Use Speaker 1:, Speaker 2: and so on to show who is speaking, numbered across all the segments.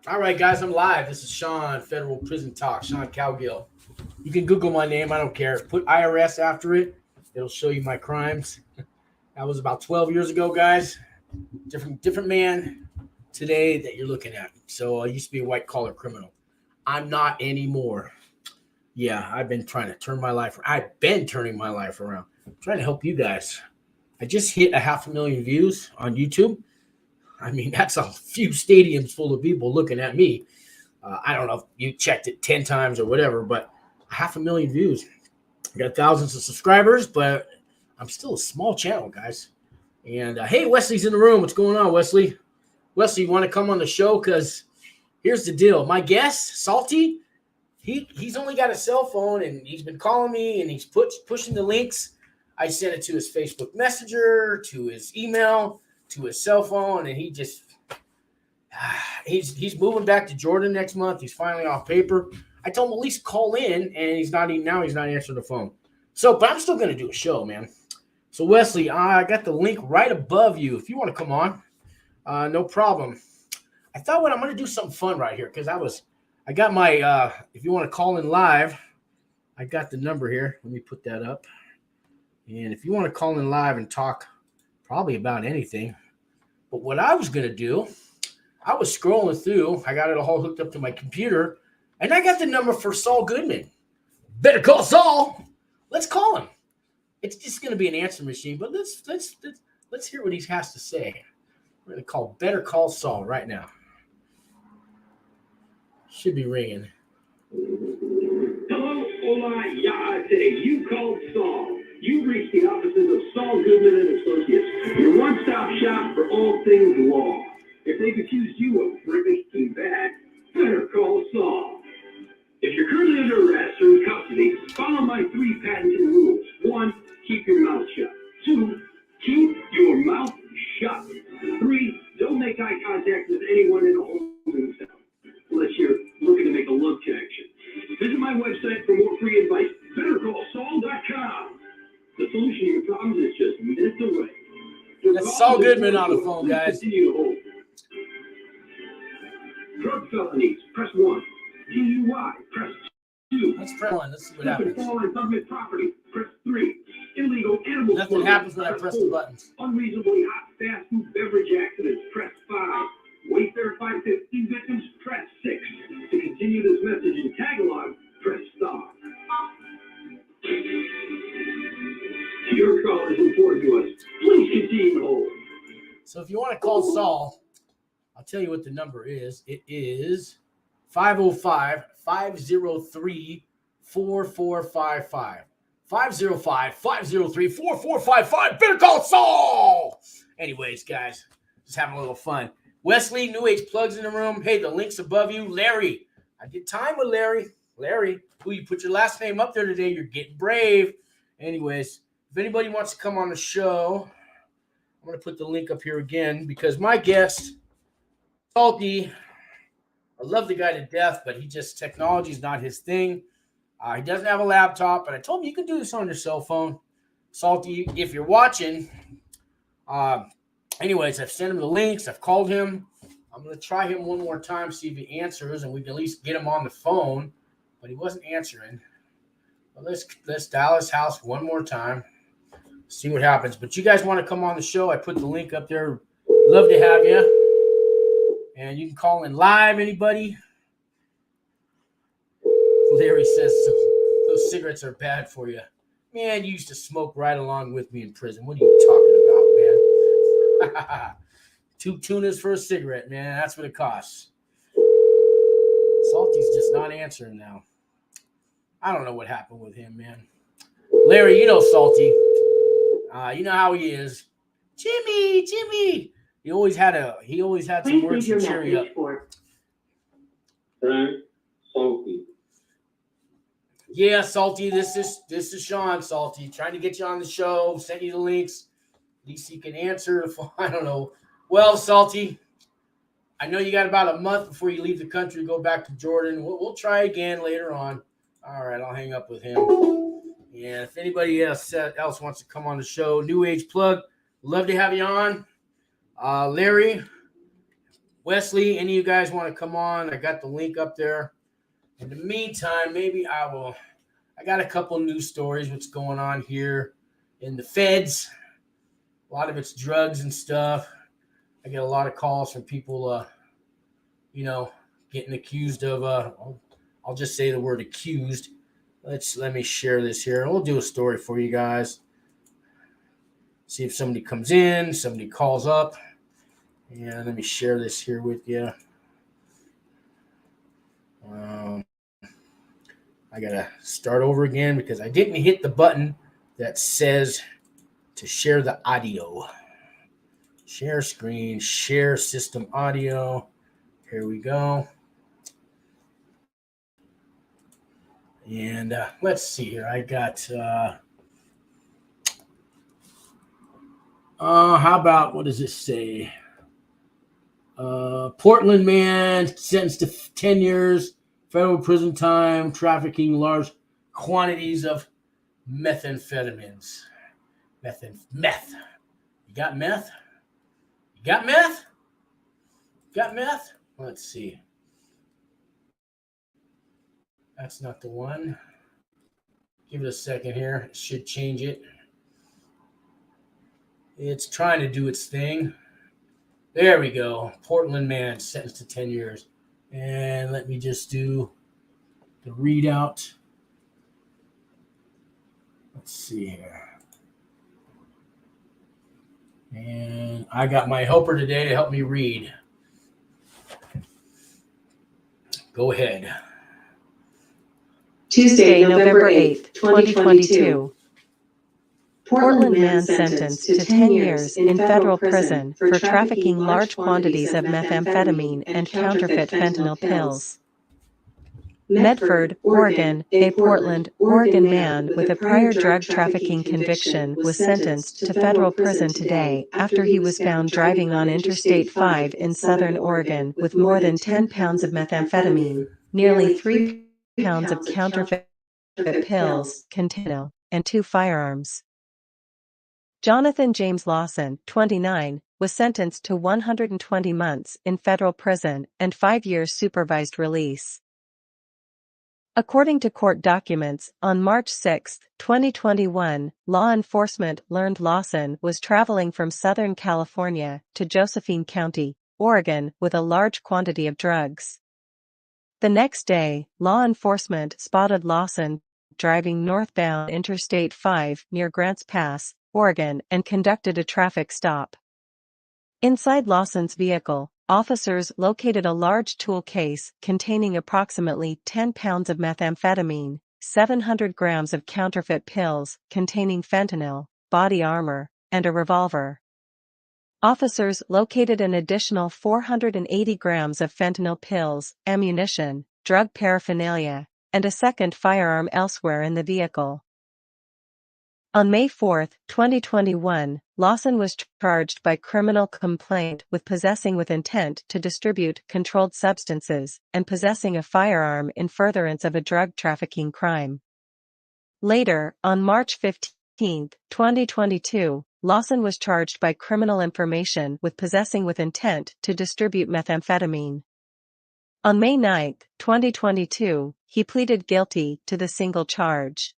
Speaker 1: All right, guys, I'm live. This is Sean, Federal Prison Talk, Sean Cowgill. You can Google my name. I don't care. Put IRS after it. It'll show you my crimes. That was about 12 years ago, guys. Different man today that you're looking at. So I used to be a white-collar criminal. I'm not anymore. Yeah, I've been trying to turn my life. I've been turning my life around. I'm trying to help you guys. I just hit 500,000 views on YouTube. I mean, that's a few stadiums full of people looking at me. I don't know if you checked it 10 times or whatever, but 500,000 views. I got thousands of subscribers, but I'm still a small channel, guys. And hey, Wesley's in the room. What's going on, Wesley? Wesley, you want to come on the show? Because here's the deal. My guest, Salty, he's only got a cell phone, and he's been calling me, and he's pushing the links. I sent it to his Facebook Messenger, to his email, to his cell phone, and he's moving back to Jordan next month. He's finally off paper. I told him at least call in, and he's not answering the phone. So, but I'm still going to do a show, man. So, Wesley, I got the link right above you. If you want to come on, no problem. I thought I'm going to do something fun right here because I got my, if you want to call in live, I got the number here. Let me put that up. And if you want to call in live and talk probably about anything, but what I was going to do, I was scrolling through. I got it all hooked up to my computer, and I got the number for Saul Goodman. Better call Saul. Let's call him. It's just going to be an answer machine, but let's hear what he has to say. We're going to Better Call Saul right now. Should be ringing.
Speaker 2: Hello, hola, ya. Today you called Saul. You've reached the offices of Saul Goodman and Associates, your one-stop shop for all things law. If they've accused you of breaking bad, better call Saul. If you're currently under arrest or in custody, follow my 3 patented rules. 1, keep your mouth shut. 2, keep your mouth shut. 3, don't make eye contact with anyone in a holding cell, unless you're looking to make a love connection. Visit my website for more free advice, bettercallsaul.com. The solution to your problems is just minutes away.
Speaker 1: That's Saul Goodman on the phone, guys.
Speaker 2: Drug felonies, press 1. DUI, press 2.
Speaker 1: Let's press 1. Let's see what happens.
Speaker 2: Fall on government property, press 3. Illegal animal
Speaker 1: Nothing happens when I press the buttons.
Speaker 2: Unreasonably hot fast food beverage accidents, press 5. Wayfair 515 victims, press 6. To continue this message in Tagalog, press star. Your call is important to us. Please continue to hold.
Speaker 1: So if you want to call Saul, I'll tell you what the number is. It is 505-503-4455. 505-503-4455. Better call Saul. Anyways, guys, just having a little fun. Wesley, New Age Plugs in the room. Hey, the link's above you. Larry, I did time with Larry. Larry, who you put your last name up there today. You're getting brave. Anyways, if anybody wants to come on the show, I'm going to put the link up here again because my guest, Salty, I love the guy to death, but technology is not his thing. He doesn't have a laptop, but I told him you can do this on your cell phone. Salty, if you're watching, anyways, I've sent him the links. I've called him. I'm going to try him one more time, see if he answers, and we can at least get him on the phone, but he wasn't answering. Well, let's dial his house one more time, see what happens. But you guys want to come on the show, I put the link up there. Love to have you. And you can call in live, anybody. Larry says, those cigarettes are bad for you. Man, you used to smoke right along with me in prison. What are you talking about, man? 2 tunas for a cigarette, man. That's what it costs. Salty's just not answering now. I don't know what happened with him, man. Larry, you know Salty. You know how he is. Jimmy. He always had some words to cheer you up.
Speaker 2: Salty.
Speaker 1: Yeah, Salty, this is Sean, Salty, trying to get you on the show, send you the links. At least you can answer. I don't know. Well, Salty, I know you got about a month before you leave the country to go back to Jordan. We'll try again later on. All right, I'll hang up with him. Yeah, if anybody else wants to come on the show, New Age Plug, love to have you on. Larry, Wesley, any of you guys want to come on? I got the link up there. In the meantime, maybe I got a couple news stories, what's going on here in the feds. A lot of it's drugs and stuff. I get a lot of calls from people, getting accused of, I'll just say the word accused. Let me share this here. And we'll do a story for you guys. See if somebody comes in, somebody calls up. And let me share this here with you. I got to start over again because I didn't hit the button that says to share the audio. Share screen, share system audio. Here we go. And let's see here. I got, how about, what does it say? Portland man sentenced to 10 years, federal prison time, trafficking large quantities of methamphetamines. Meth. You got meth? You got meth? Got meth? Let's see. That's not the one. Give it a second here. It should change it. It's trying to do its thing. There we go. Portland man sentenced to 10 years. And let me just do the readout. Let's see here. And I got my helper today to help me read. Go ahead.
Speaker 3: Tuesday, November 8th, 2022. Portland man sentenced to 10 years in federal prison for trafficking large quantities of methamphetamine and counterfeit fentanyl pills. Medford, Oregon, a Portland, Oregon man with a prior drug trafficking conviction was sentenced to federal prison today after he was found driving on Interstate 5 in southern Oregon with more than 10 pounds of methamphetamine, nearly 3 pounds of counterfeit pills, fentanyl, and 2 firearms. Jonathan James Lawson, 29, was sentenced to 120 months in federal prison and 5 years supervised release. According to court documents, on March 6, 2021, law enforcement learned Lawson was traveling from Southern California to Josephine County, Oregon, with a large quantity of drugs. The next day, law enforcement spotted Lawson driving northbound Interstate 5 near Grants Pass, Oregon, and conducted a traffic stop. Inside Lawson's vehicle, officers located a large tool case containing approximately 10 pounds of methamphetamine, 700 grams of counterfeit pills containing fentanyl, body armor, and a revolver. Officers located an additional 480 grams of fentanyl pills, ammunition, drug paraphernalia, and a second firearm elsewhere in the vehicle. On May 4, 2021, Lawson was charged by criminal complaint with possessing with intent to distribute controlled substances and possessing a firearm in furtherance of a drug trafficking crime. Later, on March 15, 2022, Lawson was charged by criminal information with possessing with intent to distribute methamphetamine. On May 9, 2022, he pleaded guilty to the single charge.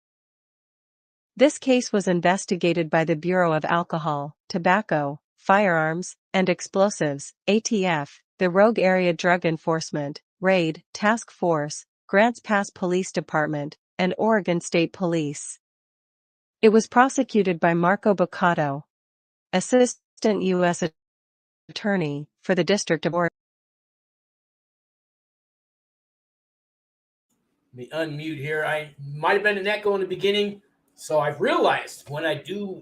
Speaker 3: This case was investigated by the Bureau of Alcohol, Tobacco, Firearms, and Explosives, ATF, the Rogue Area Drug Enforcement, RAID, Task Force, Grants Pass Police Department, and Oregon State Police. It was prosecuted by Marco Boccato, Assistant U.S. Attorney for the District of Oregon.
Speaker 1: Let me unmute here. I might have been an echo in the beginning. So I've realized when I do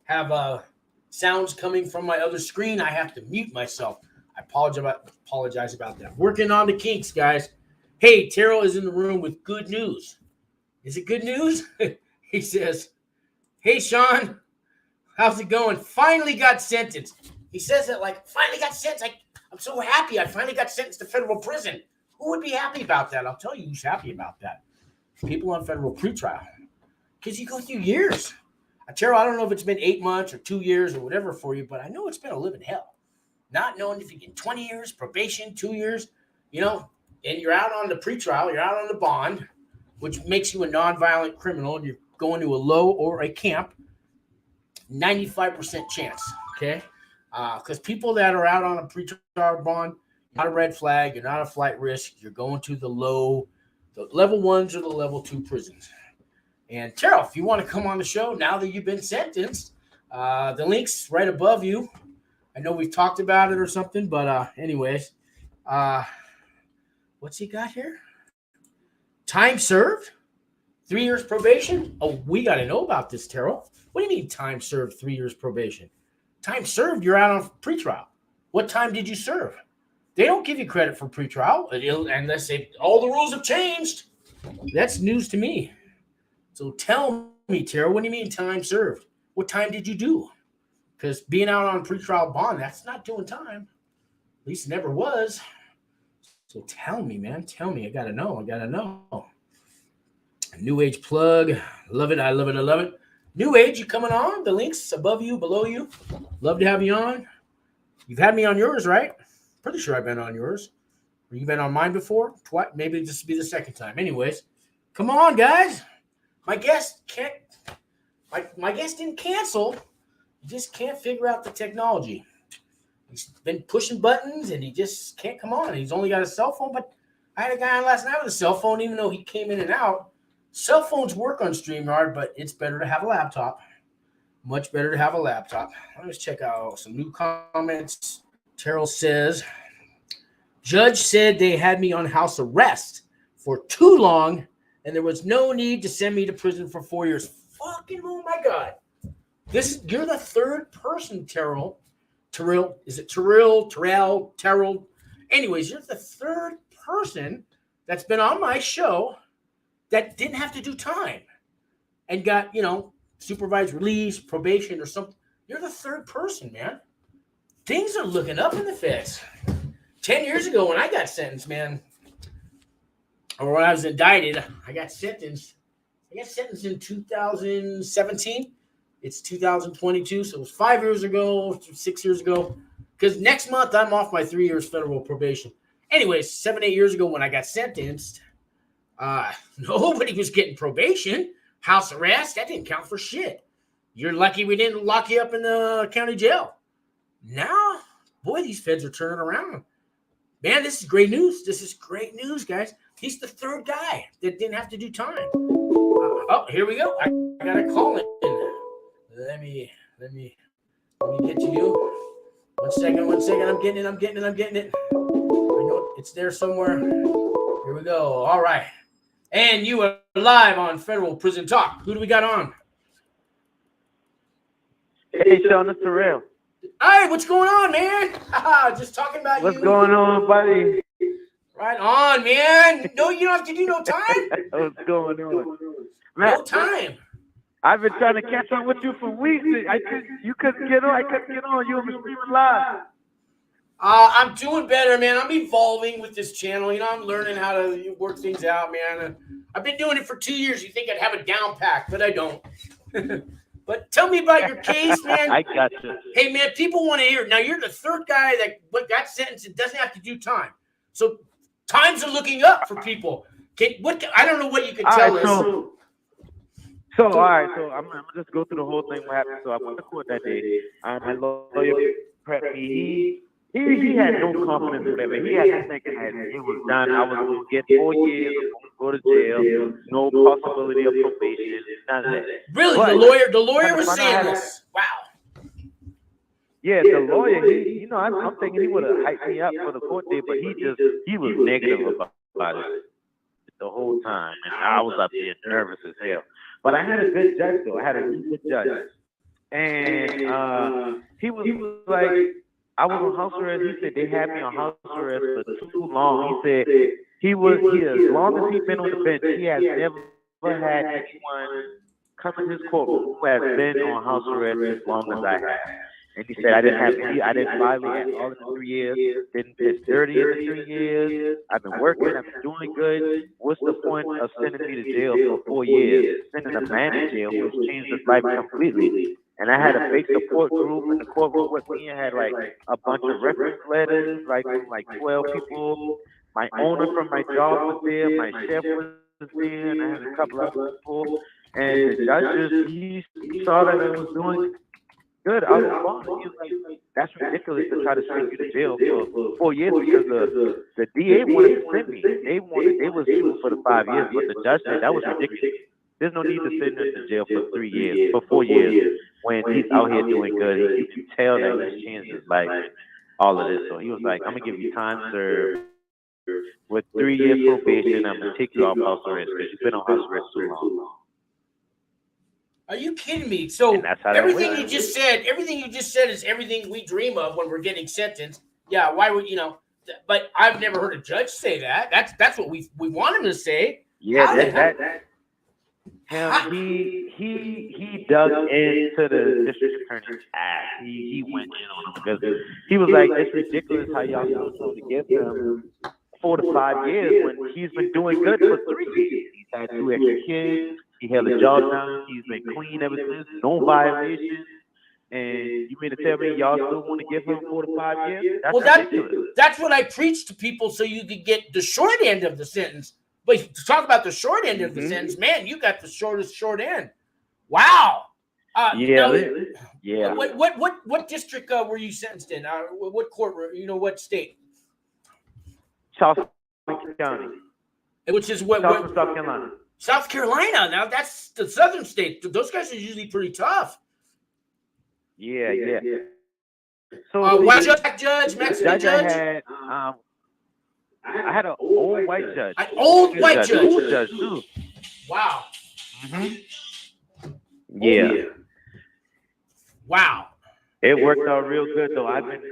Speaker 1: have sounds coming from my other screen, I have to mute myself. I apologize about that. Working on the kinks, guys. Hey, Terrell is in the room with good news. Is it good news? He says, hey, Sean, how's it going? Finally got sentenced. He says it like, finally got sentenced. I'm so happy I finally got sentenced to federal prison. Who would be happy about that? I'll tell you who's happy about that. People on federal pretrial. Because you go through years. Terrell, I don't know if it's been 8 months or 2 years or whatever for you, but I know it's been a living hell. not knowing if you get 20 years, probation, 2 years, and you're out on the pretrial, you're out on the bond, which makes you a nonviolent criminal, and you're going to a low or a camp, 95% chance, okay? Because people that are out on a pretrial bond, you're not a red flag, you're not a flight risk, you're going to the level 1s or the level 2 prisons. And Terrell, if you want to come on the show now that you've been sentenced, the link's right above you. I know we've talked about it or something, but anyways, what's he got here? Time served, 3 years probation. Oh, we got to know about this, Terrell. What do you mean time served, 3 years probation? Time served, you're out on pretrial. What time did you serve? They don't give you credit for pretrial unless all the rules have changed. That's news to me. So tell me, Terrell, what do you mean time served? What time did you do? Because being out on pretrial bond, that's not doing time. At least it never was. So tell me, man. Tell me. I got to know. New Age plug. Love it. I love it. I love it. New Age, you coming on? The link's above you, below you. Love to have you on. You've had me on yours, right? Pretty sure I've been on yours. Or you've been on mine before? Twice. Maybe this will be the second time. Anyways, come on, guys. My guest didn't cancel. He just can't figure out the technology. He's been pushing buttons and he just can't come on. He's only got a cell phone, but I had a guy on last night with a cell phone, even though he came in and out. Cell phones work on StreamYard, but it's better to have a laptop. Much better to have a laptop. Let's check out some new comments. Terrell says, Judge said they had me on house arrest for too long and there was no need to send me to prison for 4 years. Fucking, oh my God. You're the third person, Terrell. Is it Terrell? Anyways, you're the third person that's been on my show that didn't have to do time and got, supervised release, probation, or something. You're the third person, man. Things are looking up in the feds. 10 years ago when I got sentenced, man, or when I was indicted, I got sentenced in 2017. It's 2022, so it was 5 years ago, 6 years ago. Because next month, I'm off my 3 years federal probation. Anyways, 7-8 years ago when I got sentenced, nobody was getting probation. House arrest, that didn't count for shit. You're lucky we didn't lock you up in the county jail. Now, boy, these feds are turning around. Man, this is great news. This is great news, guys. He's the third guy that didn't have to do time. Here we go. I got a call in. Let me get to you. One second. I'm getting it. I know it's there somewhere. Here we go. All right. And you are live on Federal Prison Talk. Who do we got on?
Speaker 4: Hey, Sean, it's Terrell.
Speaker 1: Hey, what's going on, man? Just talking about
Speaker 4: What's going on, buddy?
Speaker 1: Right on, man. No, you don't have to do no time.
Speaker 4: What's going on? Man,
Speaker 1: No time.
Speaker 4: I've been trying to catch up with you for weeks. You couldn't get on. I couldn't get on. You were streaming live.
Speaker 1: I'm doing better, man. I'm evolving with this channel. I'm learning how to work things out, man. I've been doing it for 2 years. You think I'd have it down packed, but I don't. But tell me about your case, man.
Speaker 4: I got you.
Speaker 1: Hey, man, people want to hear it. Now, you're the third guy that got sentenced and doesn't have to do time. So times are looking up for people. I don't know what you can tell us.
Speaker 4: So, all right. So, I'm going to just go through the whole thing. What happened? So, I went to court that day. My lawyer prepped me. He had no confidence in whatever. He had to think that it was done. I was going to get 4 years, go to jail, no possibility of probation, none of that.
Speaker 1: Really?
Speaker 4: But
Speaker 1: the lawyer was saying this. Wow.
Speaker 4: Yeah, the lawyer, I'm thinking he would have hyped me up for the court date, but he was negative about it the whole time. And I was up there nervous as hell. But I had a good judge, though. I had a good judge. And he was like, I was on house arrest. He said they had me on house arrest for too long. He said as long as he's been on the bench, he has never had anyone come in his courtroom who has been on house arrest as long as I have. And he said I didn't violate all of the 3 years, didn't piss dirty in the 3 years. I've been working, I've been doing good. What's the point of sending me to jail for 4 years? Sending a man to jail, which changed his life completely. And I had a big support group in the courtroom with me. I had like a bunch of reference letters, like from like 12 people. My owner from my job was there. My chef was there, and I had a couple other people. And the judge he saw that I was doing good. I was fine. He was like, "That's ridiculous to try to send you to jail for 4 years because the DA wanted to send me. They was shooting for the 5 years, but the judge said that was ridiculous. There's no need to send him to jail for 3 years, for 4 years, when he's out here doing good. You can tell that he's changed his life and all of this. So he was like, I'm gonna give you time served with 3 years probation. I'm gonna take you off house arrest because you've been on house arrest too long."
Speaker 1: Are you kidding me? So
Speaker 4: And that's how that
Speaker 1: everything
Speaker 4: went.
Speaker 1: you just said is everything we dream of when we're getting sentenced. Yeah, why would you know? But I've never heard a judge say that. That's what we want him to say.
Speaker 4: Yeah,
Speaker 1: How
Speaker 4: he dug into the district attorney's ass. He went in on him because he was like, "It's ridiculous how y'all supposed to give him 4 to 5 years when he's been doing good for 3 years. He's had 2 extra kids. He held a job down. He's been clean ever since. No violations. And you mean to tell me y'all still want to give him 4 to 5 years? That's ridiculous."
Speaker 1: That's what I preach to people so you could get the short end of the sentence. But to talk about the short end of the sentence, man, you got the shortest short end. Wow.
Speaker 4: Yeah.
Speaker 1: What district were you sentenced in? What court? What state?
Speaker 4: Charleston County.
Speaker 1: Which is
Speaker 4: South Carolina.
Speaker 1: South Carolina. Now that's the southern state. Those guys are usually pretty tough.
Speaker 4: Yeah. So
Speaker 1: white judge, Mexican judge.
Speaker 4: I had an old white judge.
Speaker 1: An old white judge.
Speaker 4: Old judge too.
Speaker 1: Wow.
Speaker 4: Yeah.
Speaker 1: Wow.
Speaker 4: It worked out real good though. I've been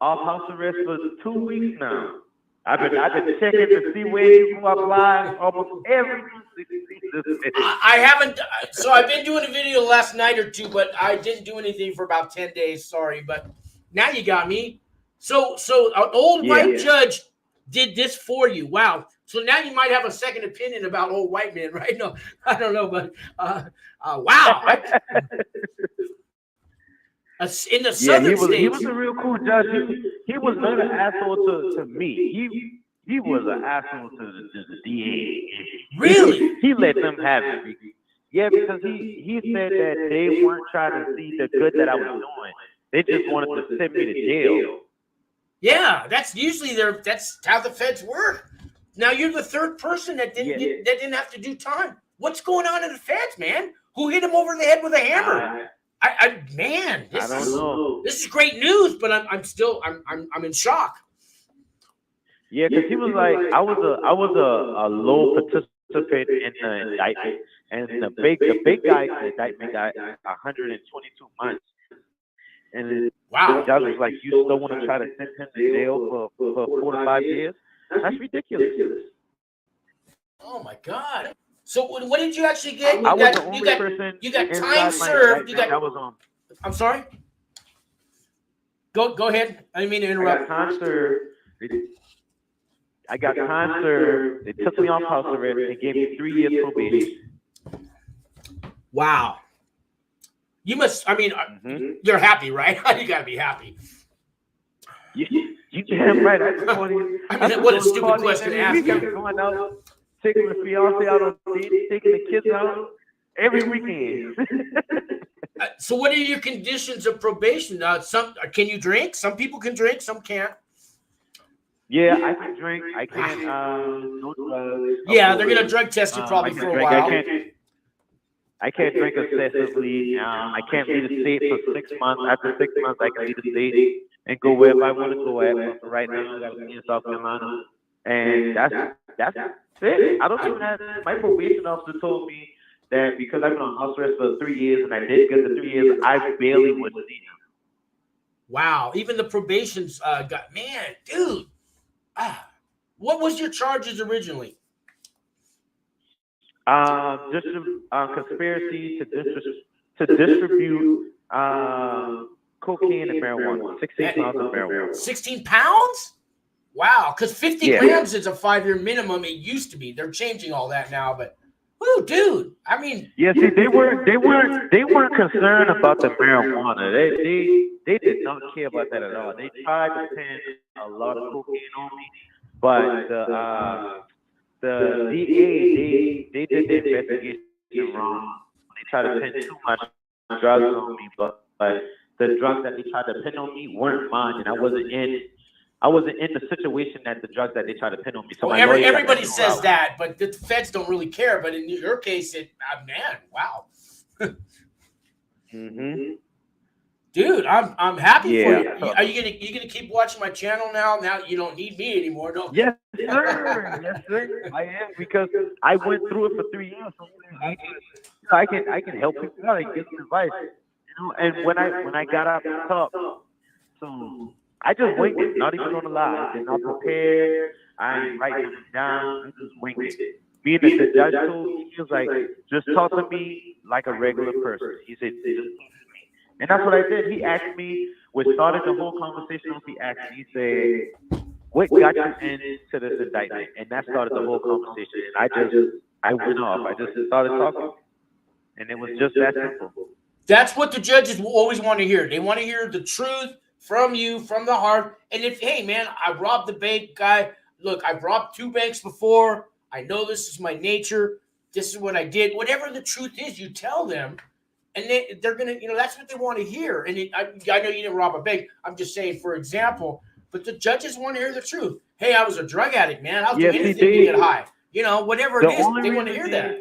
Speaker 4: off house arrest for 2 weeks now. I've been checking to see where you apply almost every.
Speaker 1: I haven't. So I've been doing a video last night or two, but I didn't do anything for about 10 days. Sorry, but now you got me. So an old white judge did this for you. Wow. So now you might have a second opinion about old white men, right? No, I don't know, but wow. In the southern states,
Speaker 4: he was a real cool judge. He was not an asshole to me. He was an asshole to the DA.
Speaker 1: Really?
Speaker 4: He let them have it. Yeah, because he said that they weren't trying to see the good that I was doing. They just wanted to send me to jail.
Speaker 1: Yeah, that's usually that's how the feds work. Now you're the third person that didn't have to do time. What's going on in the feds, man? Who hit him over the head with a hammer? I don't know. This is great news, but I'm in shock.
Speaker 4: Yeah, because he was like, I was a low participant in the indictment, and the big guy in the indictment got 122 months. And
Speaker 1: wow,
Speaker 4: the judge was like, "You still want to try to send him to jail for 4 to 5 years? That's ridiculous."
Speaker 1: Oh my God! So what did you actually get?
Speaker 4: I was the only person.
Speaker 1: You got time served.
Speaker 4: That was on.
Speaker 1: I'm sorry. Go ahead. I didn't mean to interrupt.
Speaker 4: I got time served. They took me off house arrest. They gave me 3 years probation.
Speaker 1: Wow. You must. I mean, you're happy, right? You gotta be happy.
Speaker 4: You damn right. I mean,
Speaker 1: what a stupid question to ask.
Speaker 4: I'm going out, taking the fiance out on dates, taking the kids out every weekend.
Speaker 1: So, what are your conditions of probation? Can you drink? Some people can drink, some can't.
Speaker 4: Yeah, I can drink. I can't. No drugs.
Speaker 1: Yeah, they're gonna drug test you probably for a while.
Speaker 4: I can't drink excessively. I can't leave the state for 6 months. After 6 months, I can leave the state and go wherever I want to go at. But for right now, I got to be in South Carolina, and that's it. I don't even have. My probation officer told me that because I've been on house arrest for 3 years and I did get the 3 years, I barely would see him.
Speaker 1: Wow, even the probation's dude. What was your charges originally?
Speaker 4: Conspiracy to distribute cocaine and marijuana. 16 pounds of marijuana.
Speaker 1: 16 pounds? Wow, because 50 grams is a 5-year minimum. It used to be. They're changing all that now, but Woo, dude. I mean,
Speaker 4: Yeah, see, they weren't concerned about the marijuana. They did not care about that at all. They tried to pin a lot of cocaine on me, but the DA they did the investigation wrong. They tried to pin too much drugs on me, but the drugs that they tried to pin on me weren't mine, and I wasn't in the situation that the drugs that they tried to pin on me. So
Speaker 1: well,
Speaker 4: my lawyer got
Speaker 1: everybody
Speaker 4: that
Speaker 1: says
Speaker 4: out.
Speaker 1: that, but the feds don't really care. But in your case, man, wow.
Speaker 4: Mm-hmm.
Speaker 1: Dude, I'm happy for you.
Speaker 4: Yeah.
Speaker 1: Are you gonna keep watching my channel now? Now you don't need me anymore, no?
Speaker 4: Yes, sir. Yes, sir. I am, because I went through it for 3 years. So I can help people out and give some advice. And when I got out the top, so I just winged it. Not even gonna lie, I did not prepare. I ain't writing it down. I just winged it. Being that the judge told me, he was like, just talk to me like a regular person. He said, just talk to me. And that's what I did. He asked me, we started the whole conversation off. He asked me, he said, what got you into this indictment? And that started the whole conversation. And I went off. I just started talking. And it was just that simple.
Speaker 1: That's what the judges will always want to hear. They want to hear the truth from you, from the heart. And if, hey, man, I robbed the bank guy. Look, I've robbed 2 banks before. I know this is my nature. This is what I did. Whatever the truth is, you tell them. And they're going to, that's what they want to hear. And I know you didn't rob a bank. I'm just saying, for example, but the judges want to hear the truth. Hey, I was a drug addict, man. I'll do anything to get high. Whatever it is, they want to hear that.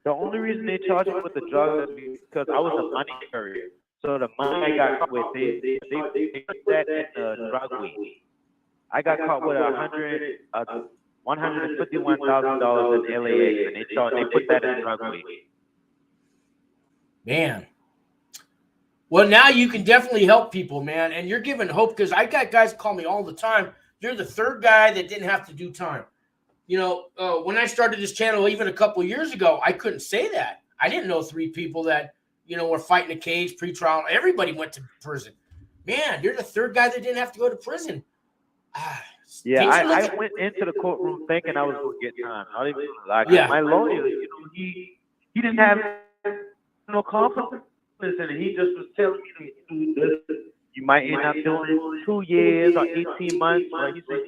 Speaker 4: The only reason they charged me with the drugs is because I was a money courier. So the money I got caught with, they put that in the drug weed. I got caught with $151,000 in LAX, and they put that in drug weed.
Speaker 1: Man. Well, now you can definitely help people, man. And you're giving hope, because I got guys call me all the time. You're the 3rd guy that didn't have to do time. When I started this channel even a couple of years ago, I couldn't say that. I didn't know 3 people that, were fighting a case, pre-trial. Everybody went to prison. Man, you're the 3rd guy that didn't have to go to prison.
Speaker 4: Yeah, I went into the courtroom thinking I was going to get time. Not even like my lawyer, he didn't have no confidence in it. He just was telling me you might end up doing 2 years or 18 months. Or he said,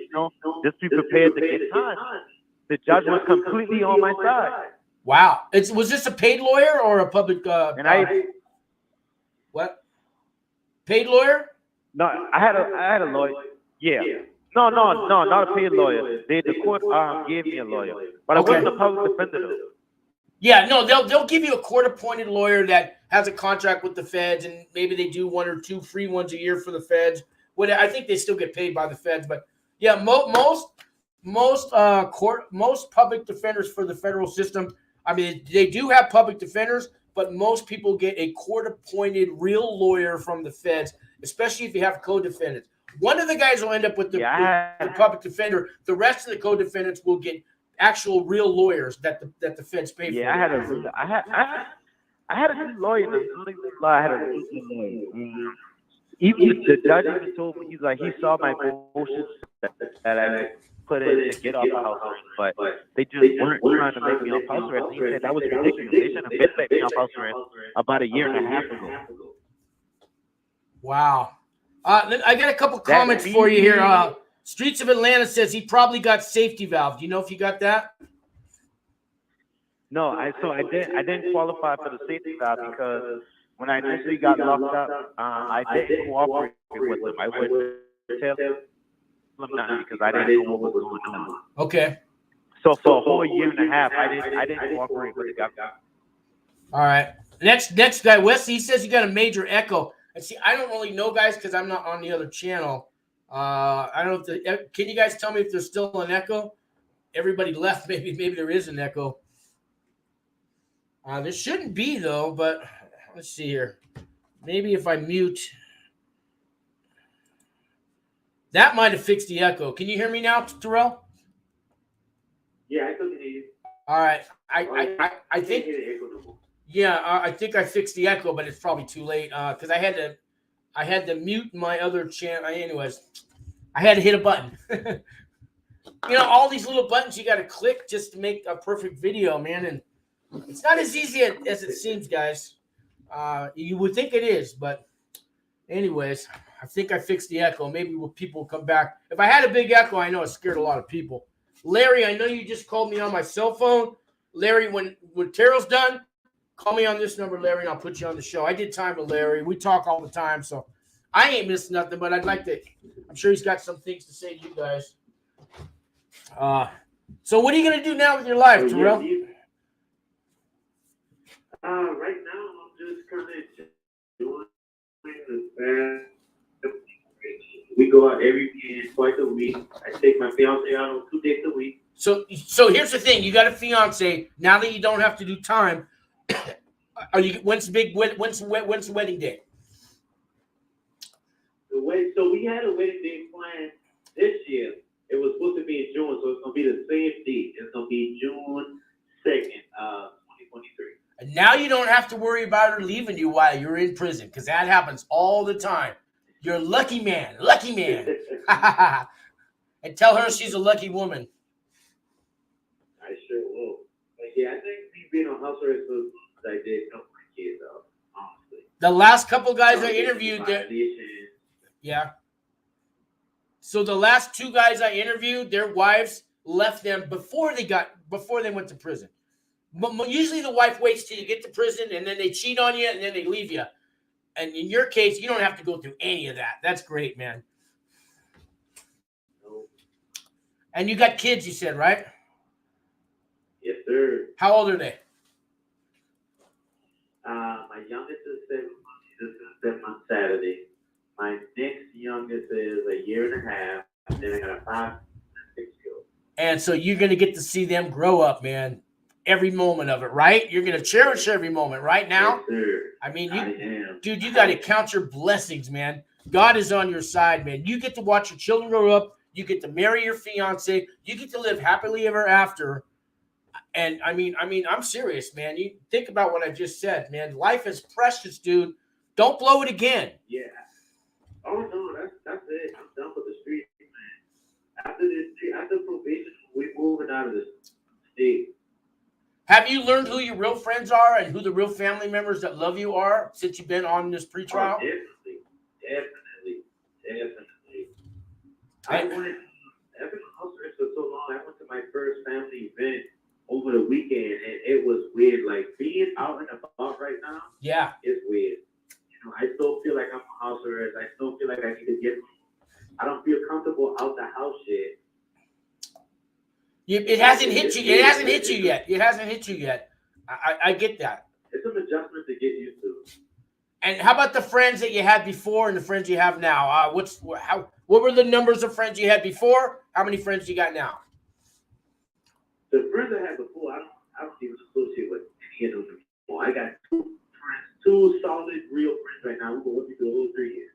Speaker 4: just be prepared to get time. The judge was completely on my side.
Speaker 1: Wow. Was this a paid lawyer or a public? What? Paid lawyer?
Speaker 4: No, I had a lawyer. Yeah. No, not a paid lawyer. The court gave me a lawyer, but I wasn't a public defender though.
Speaker 1: Yeah, no, they'll give you a court-appointed lawyer that has a contract with the feds, and maybe they do 1 or 2 free ones a year for the feds. I think they still get paid by the feds, but yeah, most public defenders for the federal system. I mean, they do have public defenders, but most people get a court-appointed real lawyer from the feds, especially if you have co-defendants. One of the guys will end up with the public defender. The rest of the co-defendants will get actual real lawyers that the feds pay for.
Speaker 4: Yeah, I had a good lawyer. I had a really good lawyer. Even the judge even told me, he's like, he saw my motions that I put in to get off the house arrest, but they just weren't trying to make me off house arrest. He said that was ridiculous. They should have been letting me off house arrest about 1.5 years ago.
Speaker 1: Wow. I got a couple comments for you here. Streets of Atlanta says he probably got safety valve. Do you know if you got that?
Speaker 4: No, I didn't qualify for the safety valve because when I initially got locked up, I didn't cooperate with them. I wouldn't tell them nothing because I didn't know what was going on.
Speaker 1: Okay.
Speaker 4: So for a whole 1.5 years, I didn't cooperate with the government. All
Speaker 1: right. Next guy, Wesley, he says you got a major echo. And see, I don't really know, guys, because I'm not on the other channel. I don't know if can you guys tell me if there's still an echo? Everybody left. Maybe there is an echo. There shouldn't be though, but let's see here. Maybe if I mute, that might have fixed the echo. Can you hear me now, Terrell?
Speaker 2: Yeah, I can hear you.
Speaker 1: All right. I think. Yeah, I think I fixed the echo, but it's probably too late because I had to mute my other channel. Anyways, I had to hit a button. you know, all these little buttons you got to click just to make a perfect video, man. And it's not as easy as it seems, guys. You would think it is, but anyways, I think I fixed the echo. Maybe people will come back. If I had a big echo, I know it scared a lot of people. Larry, I know you just called me on my cell phone. Larry, when Terrell's done, call me on this number, Larry, and I'll put you on the show. I did time with Larry. We talk all the time, so I ain't missing nothing, but I'd like to – I'm sure he's got some things to say to you guys. So what are you going to do now with your life, Terrell?
Speaker 5: Right now, I'm just kind of doing the fast. We go out every weekend, twice a week. I take my fiance out on 2 days a week.
Speaker 1: So here's the thing: you got a fiance now that you don't have to do time. When's the wedding day?
Speaker 5: So we had a wedding day planned this year. It was supposed to be in June, so it's gonna be the same date. It's gonna be June 2nd, 2023.
Speaker 1: And now you don't have to worry about her leaving you while you're in prison, because that happens all the time. You're a lucky man. And tell her she's a lucky woman.
Speaker 5: I sure will. But yeah, I think me being on house arrest was I did help my kids out, honestly.
Speaker 1: The last couple guys I interviewed, yeah. So the last 2 guys I interviewed, their wives left them before they went to prison. But usually the wife waits till you get to prison, and then they cheat on you, and then they leave you. And in your case, you don't have to go through any of that. That's great, man.
Speaker 5: No.
Speaker 1: And you got kids, you said, right?
Speaker 5: Yes, sir.
Speaker 1: How old are they?
Speaker 5: My youngest is 7 months. She's just gonna 7 months Saturday. My next youngest is a year and a half. And then I got a 5 and 6-year-old.
Speaker 1: And so you're going to get to see them grow up, man. Every moment of it, right? You're going to cherish every moment right now.
Speaker 5: Yes, sir.
Speaker 1: I mean,
Speaker 5: I am.
Speaker 1: Dude, you got to count your blessings, man. God is on your side, man. You get to watch your children grow up. You get to marry your fiance. You get to live happily ever after. And I mean, I'm serious, man. You think about what I just said, man. Life is precious, dude. Don't blow it again.
Speaker 5: Yeah. Oh no, that's it. I'm done with the street, man. After probation, we're moving out of this state.
Speaker 1: Have you learned who your real friends are and who the real family members that love you are since you've been on this pretrial?
Speaker 5: Oh, definitely. I've been house arrest for so long. I went to my first family event over the weekend, and it was weird. Like being out and about right now,
Speaker 1: Yeah.
Speaker 5: it's weird. You know, I still feel like I'm a house arrest. I still feel like I need to get. I don't feel comfortable out the house yet.
Speaker 1: It hasn't hit you. It hasn't hit you yet. I get that.
Speaker 5: It's an adjustment to get used to.
Speaker 1: And how about the friends that you had before and the friends you have now? What were the numbers of friends you had before? How many friends you got now?
Speaker 5: The friends I had before, I don't even associate with any of them anymore. I got 2 friends, 2 solid, real friends right now. We've been working for the whole 3 years.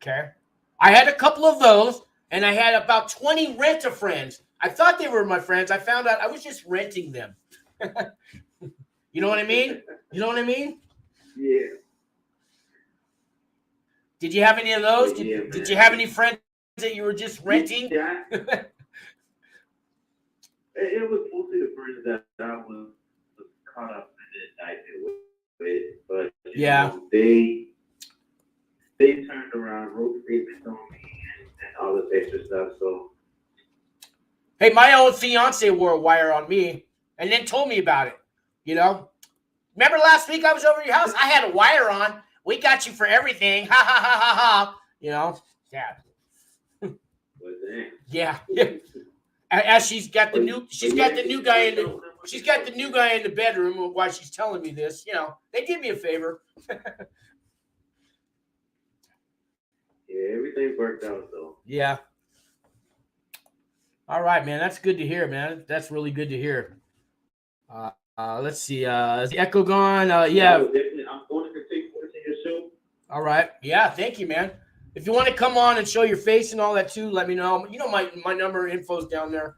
Speaker 5: Okay.
Speaker 1: I had a couple of those, and I had about 20 renter friends. I thought they were my friends. I found out I was just renting them. You know what I mean?
Speaker 5: Yeah.
Speaker 1: Did you have any of those? Did you have any friends that you were just renting?
Speaker 5: Yeah. It was mostly the friends that I was caught up in the indictment with. But
Speaker 1: yeah,
Speaker 5: know, they turned around, wrote statements on me, and all this extra stuff. So.
Speaker 1: Hey, my old fiance wore a wire on me and then told me about it. You know, remember last week I was over at your house? I had a wire on. We got you for everything. Ha ha ha ha ha. You know, yeah. Yeah. As she's got the new guy in the bedroom while she's telling me this. You know, they did me a favor.
Speaker 5: Yeah, everything worked out though.
Speaker 1: Yeah. All right, man. That's good to hear, man. That's really good to hear. Let's see. Is the echo gone? Yeah.
Speaker 5: I'm going to continue watching your show.
Speaker 1: All right. Yeah. Thank you, man. If you want to come on and show your face and all that too, let me know. You know, my number info's down there.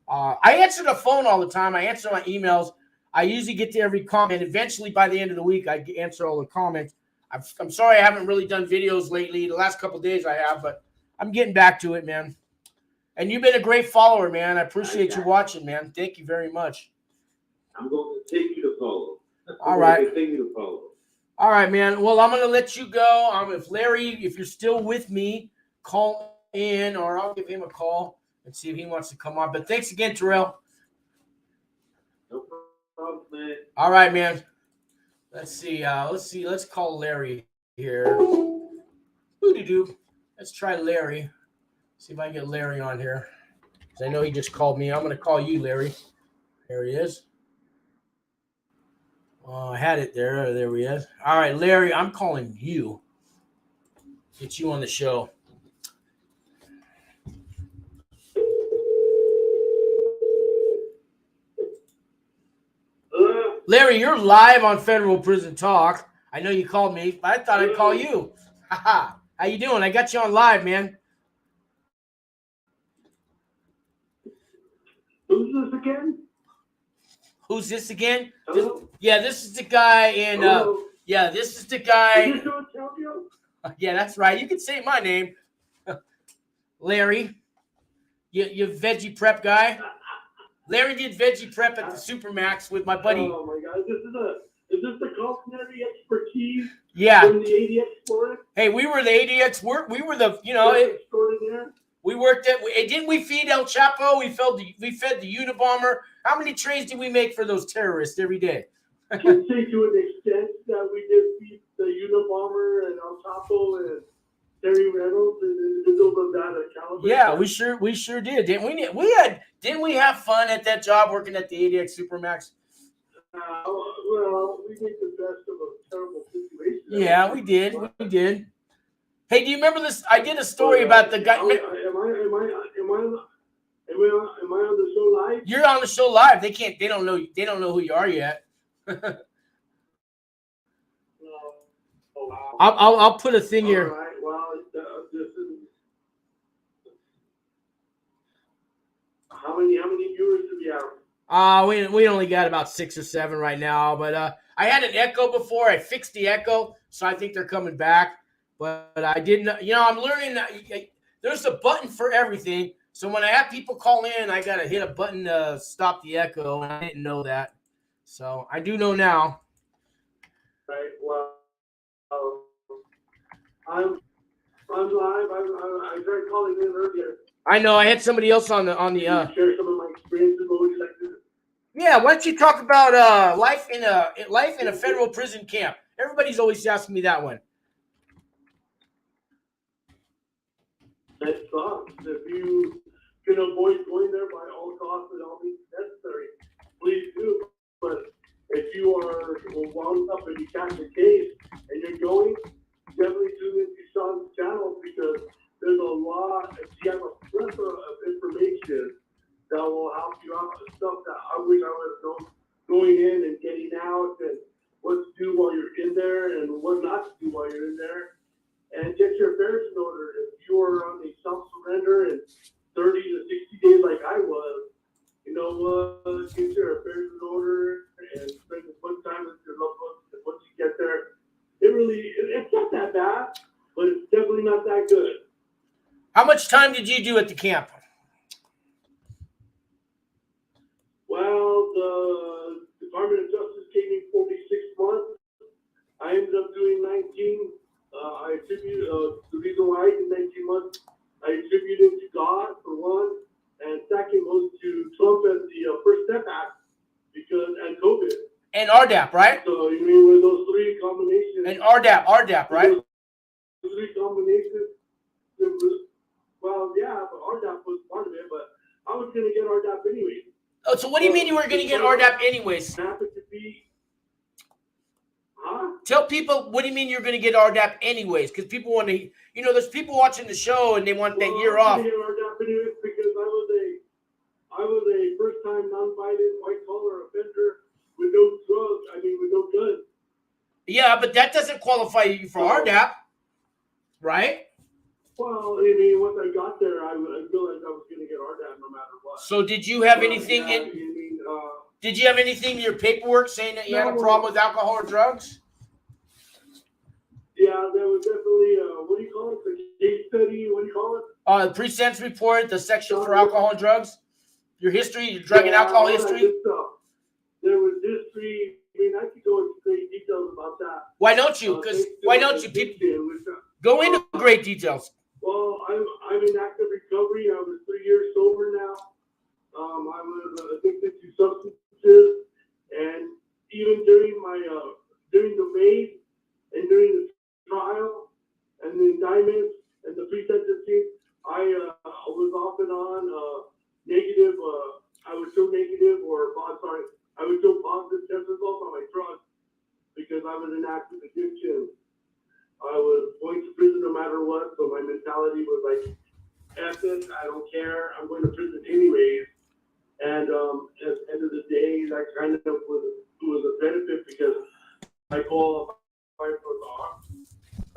Speaker 1: I answer the phone all the time. I answer my emails. I usually get to every comment. Eventually, by the end of the week, I answer all the comments. I'm sorry I haven't really done videos lately. The last couple of days I have, but I'm getting back to it, man. And you've been a great follower, man. I appreciate you watching, man. Thank you very much.
Speaker 5: I'm going to continue to follow.
Speaker 1: All right.
Speaker 5: Continue to follow.
Speaker 1: All right, man. Well, I'm going to let you go. If Larry, if you're still with me, call in, or I'll give him a call and see if he wants to come on. But thanks again, Terrell.
Speaker 5: No problem, man.
Speaker 1: All right, man. Let's see. Let's call Larry here. Boo-doo-doo. Let's try Larry. See if I can get Larry on here. Because I know he just called me. I'm going to call you, Larry. There he is. I had it there. There he is. All right, Larry, I'm calling you. Get you on the show. Larry, you're live on Federal Prison Talk. I know you called me, but I thought I'd call you. Haha. How you doing? I got you on live, man.
Speaker 5: Who's this again?
Speaker 1: Who's this again?
Speaker 5: Hello?
Speaker 1: This is the guy in. This is the guy.
Speaker 5: Is this John Calvio?
Speaker 1: Yeah, that's right. You can say my name, Larry. You veggie prep guy. Larry did veggie prep at the Supermax with my buddy.
Speaker 5: Oh my God! Is this the culinary expertise?
Speaker 1: Yeah.
Speaker 5: From the ADX Florence?
Speaker 1: Hey, we were the ADX work. We were the
Speaker 5: Extraordinaire.
Speaker 1: we worked at. Didn't we feed El Chapo? We fed the Unabomber. How many trays did we make for those terrorists every day?
Speaker 5: I can say to an extent that we did feed the Unabomber and El Chapo and Terry Reynolds and individuals of that caliber.
Speaker 1: Yeah, we sure did, didn't we? Didn't we have fun at that job working at the ADX Supermax?
Speaker 5: Well, we make the best of a terrible situation.
Speaker 1: Yeah, we did. We did. Hey, do you remember this? I did a story about the guy.
Speaker 5: Am I on the show live?
Speaker 1: You're on the show live. They don't know who you are yet.
Speaker 5: No. Oh, wow.
Speaker 1: I'll put a thing here.
Speaker 5: All right. Well, this is how many viewers do we have?
Speaker 1: We only got about 6 or 7 right now, but I had an echo before. I fixed the echo, so I think they're coming back. But I didn't. I'm learning that there's a button for everything. So when I have people call in, I gotta hit a button to stop the echo, and I didn't know that. So I do know now.
Speaker 5: Right. Well, I'm live. I tried calling in earlier.
Speaker 1: I know. I had somebody else on the.
Speaker 5: Share some of my experiences. What would you like to?
Speaker 1: Yeah. Why don't you talk about life in a federal prison camp? Everybody's always asking me that one.
Speaker 5: That sucks. If you can avoid going there by all costs and all means necessary, please do. But if you are wound up and you catch a case and you're going, definitely tune into Sean's channel because there's a lot. He has a plethora of information that will help you out with stuff that I wish I would have known going in and getting out and what to do while you're in there and what not to do while you're in there. And get your affairs in order. If you are on a self-surrender in 30 to 60 days like I was, you know what, get your affairs in order and spend as much time with your loved ones. And once you get there, it's not that bad, but it's definitely not that good.
Speaker 1: How much time did you do at the camp?
Speaker 5: Well, the Department of Justice gave me 46 months. I ended up doing 19. I attribute the reason why I did 19 months. I attribute it to God for one, and second was to Trump and the First Step Act and COVID
Speaker 1: And RDAP, right?
Speaker 5: So you mean with those three combinations?
Speaker 1: And RDAP, right?
Speaker 5: Those three combinations. Well, yeah, but RDAP was part of it, but I was going to get RDAP anyway.
Speaker 1: Oh, so what do you mean you were going to get RDAP anyways?
Speaker 5: Happened to be. Huh?
Speaker 1: Tell people what do you mean you're going to get RDAP anyways? Because people want to, there's people watching the show and they want that year off.
Speaker 5: I was going to get RDAP anyways because I was a first-time non-violent white-collar offender with no drugs. With no guns.
Speaker 1: Yeah, but that doesn't qualify you for RDAP, right?
Speaker 5: Well, once I got there, I realized I was going to get RDAP no matter what.
Speaker 1: So did you have anything Did you have anything in your paperwork saying that you had a problem with alcohol or drugs?
Speaker 5: Yeah, that was definitely, what do you call it? The case study, what do you call it?
Speaker 1: The pre-sentence report, the section for alcohol and drugs, your history, your drug and alcohol
Speaker 5: all that
Speaker 1: history.
Speaker 5: good stuff. There was history. I mean, I could go into great details about that.
Speaker 1: Why don't you? Because why don't you? People go into great details.
Speaker 5: Well, I'm in active recovery. I was 3 years sober now. I was addicted to substances, and even during my during the raid and during the trial and the indictments and the pre-sentencing, I was off and on negative. I would show negative I would show positive test results on my drugs because I was in active addiction. I was going to prison no matter what, so my mentality was like, F it, I don't care, I'm going to prison anyways. And at the end of the day, that kind of was a benefit because I qualified for the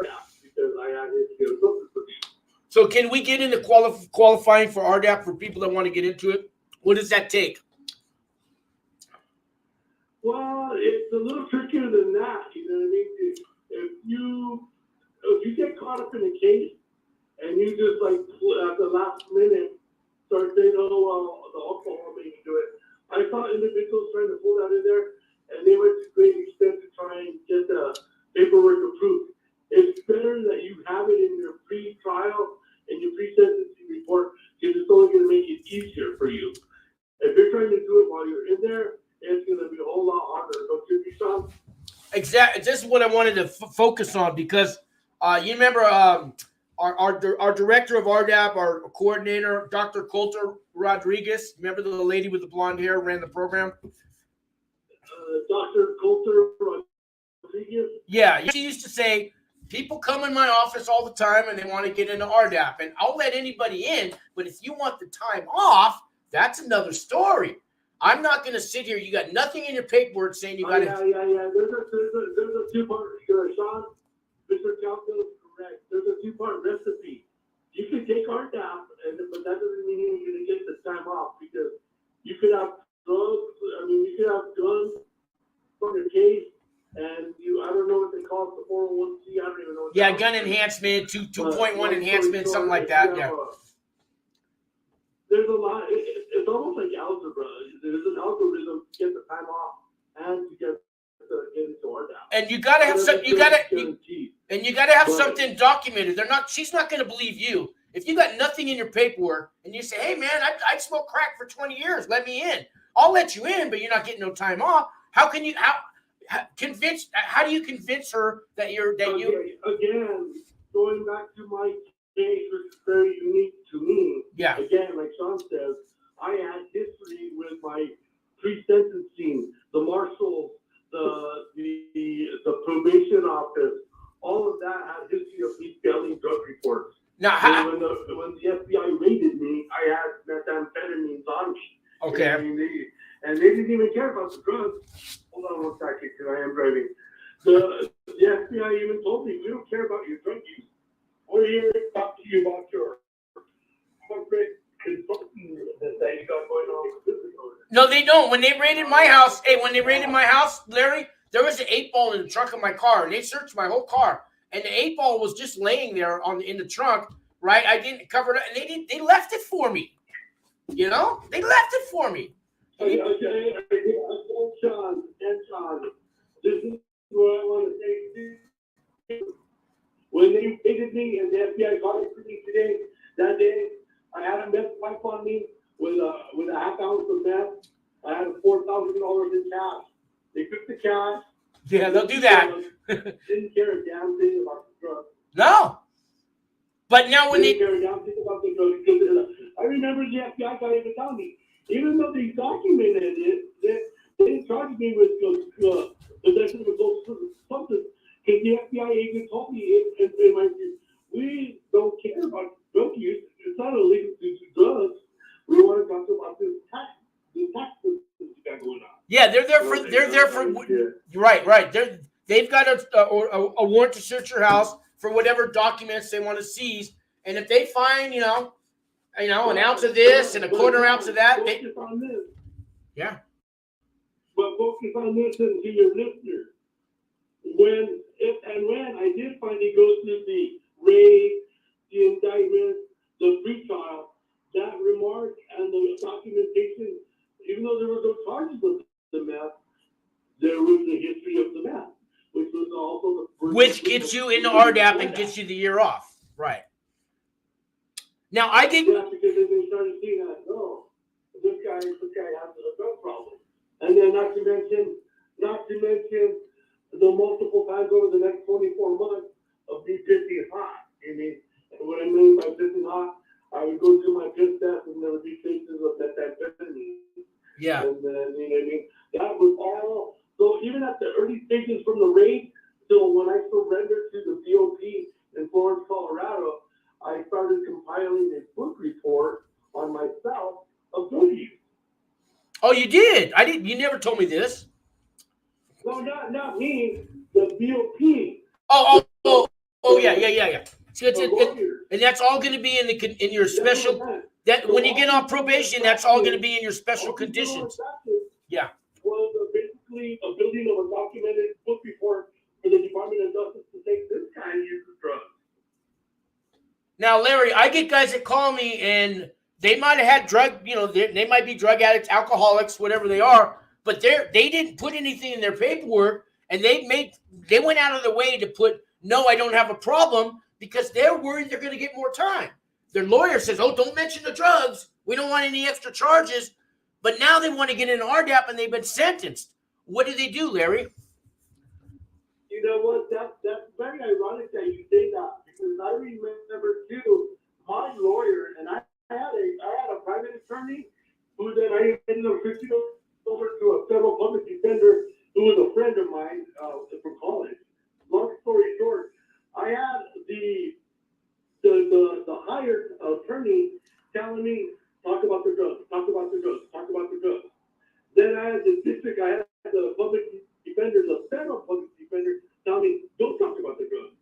Speaker 5: RDAP because I had history of substance abuse.
Speaker 1: So can we get into qualifying for RDAP for people that want to get into it? What does that take?
Speaker 5: Well, it's a little trickier than that. You know what I mean? If you get caught up in a case and you just like at the last minute start saying, oh well, the alcohol made me do it. I saw individuals trying to pull that in there, and they went to great extent to try and get the paperwork approved. It's better that you have it in your pre-trial and your pre-sentencing report because it's only going to make it easier for you. If you're trying to do it while you're in there, it's going to be a whole lot harder. Don't you think, Sean?
Speaker 1: Exactly. This is what I wanted to focus on because you remember our director of RDAP, our coordinator, Dr. Coulter Rodriguez. Remember the lady with the blonde hair ran the program?
Speaker 5: Dr. Coulter Rodriguez?
Speaker 1: Yeah. She used to say, people come in my office all the time and they want to get into RDAP. And I'll let anybody in, but if you want the time off, that's another story. I'm not going to sit here. You got nothing in your paperwork saying you got to.
Speaker 5: Yeah. There's a two-part, Sean. Mr. Calco is correct. There's a two-part recipe. You can take RDAP, but that doesn't mean you're going to get the time off because you could have drugs. I mean, you could have guns on your case, and I don't know what they call it, the 401c. I don't even know what.
Speaker 1: Yeah, gun enhancement, 2.1 enhancement, something like that. Yeah.
Speaker 5: There's a lot. It's almost like algebra. There's an algorithm to get the time off and to get into RDAP. And you gotta have some. You gotta have something documented. She's not gonna believe you if you got nothing in your paperwork and you say, "Hey, man, I smoked crack for 20 years. Let me in. I'll let you in, but you're not getting no time off." How can you? How do you convince her that you? Again, going back to my case, which is very unique to me.
Speaker 1: Yeah.
Speaker 5: Again, like Sean says, I had history with my pre-sentencing, the marshals, the probation office. All of that had history of me failing drug reports.
Speaker 1: Now,
Speaker 5: when the FBI raided me, I had methamphetamines on me.
Speaker 1: Okay.
Speaker 5: And they didn't even care about the drugs. Hold on one second, because I am driving. The FBI even told me, we don't care about your drug use. We're here to talk to you about your corporate consulting that you got going on.
Speaker 1: No, they don't. When they raided my house, Larry, there was an 8-ball in the trunk of my car, and they searched my whole car. And the 8-ball was just laying there in the trunk, right? I didn't cover it, and they left it for me. You know, they left it for me.
Speaker 5: Okay, Sean, this is what I want to say. When they raided me and the FBI caught me today, that day, I had a meth pipe on me with a half ounce of meth. I had $4,000 in cash. They took the cash.
Speaker 1: Yeah, they'll do that.
Speaker 5: Didn't care a damn thing about the drugs.
Speaker 1: No. But now when
Speaker 5: didn't care a damn thing about the drugs. I remember the FBI guy even telling me, even though they documented it, they didn't charge me with possession of a substance. Because the FBI agent told me, we don't care about drug use. It's not illegal to use drugs. We want to talk about this tax system you got going on.
Speaker 1: Yeah, they're there for right. They've got a warrant to search your house for whatever documents they want to seize, and if they find an ounce of this and a quarter ounce of that,
Speaker 5: yeah. But focus on this and to your listeners. when I did finally go through the raid, the indictment, the pretrial, that remark and the documentation, even though there were no charges of the meth, there was the history of the meth, which was also the first.
Speaker 1: Which gets you into RDAP and gets you the year off. Right. Now I get.
Speaker 5: Yeah, because then they started seeing that, no, this guy has a drug problem. And then not to mention the multiple times over the next 24 months of me pissing hot. And what I mean by pissing hot, I would go do my piss test and there would be cases of methamphetamine.
Speaker 1: Yeah.
Speaker 5: And then, you know what I mean? That was all. So even at the early stages from the raid till when I surrendered to the BOP in Florence, Colorado, I started compiling a book report on myself of drug use.
Speaker 1: Oh, you did? I didn't. You never told me this.
Speaker 5: No, not me. The BOP.
Speaker 1: Oh, yeah. So and that's all going to be in your special. That when you get on probation, that's all going to be in your special conditions. Yeah.
Speaker 5: Was basically a building of a documented book report for the Department of Justice to take this guy uses drugs.
Speaker 1: Now, Larry, I get guys that call me and they might have had drug, they might be drug addicts, alcoholics, whatever they are, but they didn't put anything in their paperwork, and they went out of their way to put, no, I don't have a problem, because they're worried they're going to get more time. Their lawyer says, oh, don't mention the drugs. We don't want any extra charges. But now they want to get an RDAP and they've been sentenced. What do they do, Larry?
Speaker 5: You know what? That's very ironic that you say that, because I remember too, my lawyer, and I had a private attorney who then I ended up switching over to a federal public defender who was a friend of mine from college. Long story short, I had the hired attorney telling me, talk about the drugs. Then I had the public defender, the federal public defender, tell me, don't talk about the drugs.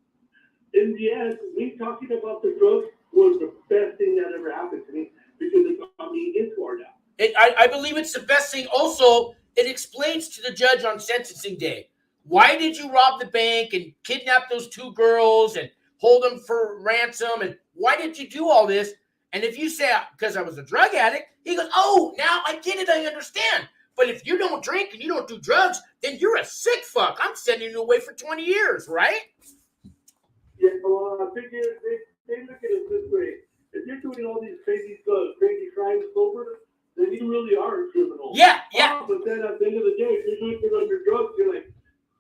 Speaker 5: In the end, me talking about the drugs was the best thing that ever happened to me, because it got me into RDAP.
Speaker 1: I believe it's the best thing. Also, it explains to the judge on sentencing day, why did you rob the bank and kidnap those two girls and hold them for ransom? And why did you do all this? And if you say, because I was a drug addict, he goes, oh, now I get it, I understand. But if you don't drink and you don't do drugs, then you're a sick fuck. I'm sending you away for 20 years, right?
Speaker 5: Yeah, well, I figure they look at it this way. If you're doing all these crazy crimes sober, then you really are a criminal.
Speaker 1: Yeah.
Speaker 5: But then at the end of the day, if you're doing it under drugs, you're like,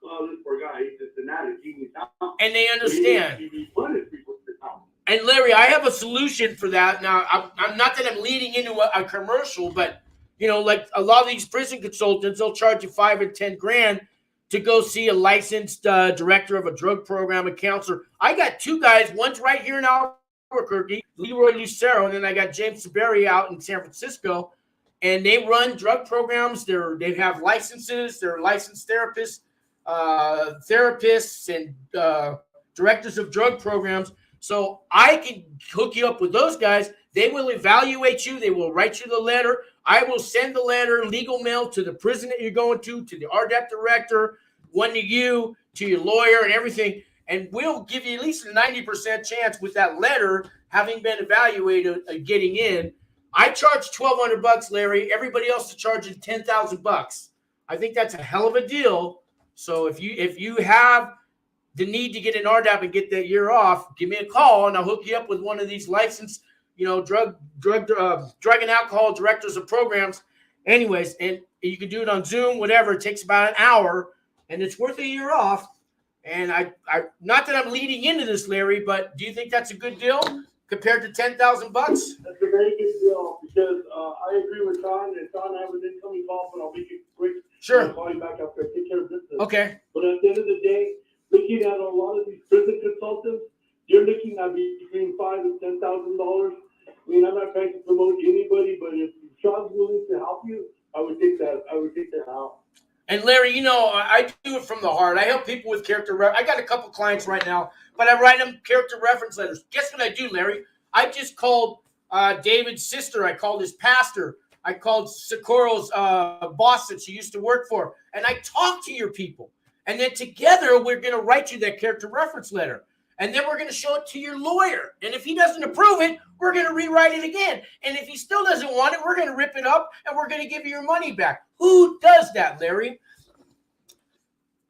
Speaker 5: oh, this poor guy, he's just an addict. He needs help.
Speaker 1: And they understand.
Speaker 5: He punished people for help.
Speaker 1: And Larry, I have a solution for that. Now, I'm not that I'm leading into a commercial, but like a lot of these prison consultants, they'll charge you $5 and $10,000 to go see a licensed director of a drug program, a counselor. I got two guys. One's right here in Albuquerque, Leroy Lucero, and then I got James Saberi out in San Francisco. And they run drug programs. They have licenses. They're licensed therapists and directors of drug programs. So I can hook you up with those guys. They will evaluate you. They will write you the letter. I will send the letter, legal mail, to the prison that you're going to the RDAP director, one to you, to your lawyer and everything. And we'll give you at least a 90% chance with that letter having been evaluated getting in. I charge $1,200, Larry. Everybody else is charging $10,000. I think that's a hell of a deal. So if you have the need to get an RDAP and get that year off, give me a call and I'll hook you up with one of these licensed, drug and alcohol directors of programs. Anyways, and you can do it on Zoom, whatever. It takes about an hour, and it's worth a year off. And I not that I'm leading into this, Larry, but do you think that's a good deal compared to $10,000?
Speaker 5: That's a very good deal, because I agree with Sean, and Sean, I have an incoming call, but I'll make it quick.
Speaker 1: Sure.
Speaker 5: I'll call you back after I take care of business.
Speaker 1: Okay.
Speaker 5: But at the end of the day, looking at a lot of these prison consultants, you're looking at between $5,000 and $10,000. I mean, I'm not trying to promote anybody, but if Sean's willing to help you, I would take that help.
Speaker 1: And Larry, I do it from the heart. I help people with character. I got a couple clients right now, but I write them character reference letters. Guess what I do, Larry? I just called David's sister. I called his pastor. I called Socorro's boss that she used to work for. And I talk to your people. And then together, we're going to write you that character reference letter. And then we're going to show it to your lawyer. And if he doesn't approve it, we're going to rewrite it again. And if he still doesn't want it, we're going to rip it up and we're going to give you your money back. Who does that, Larry?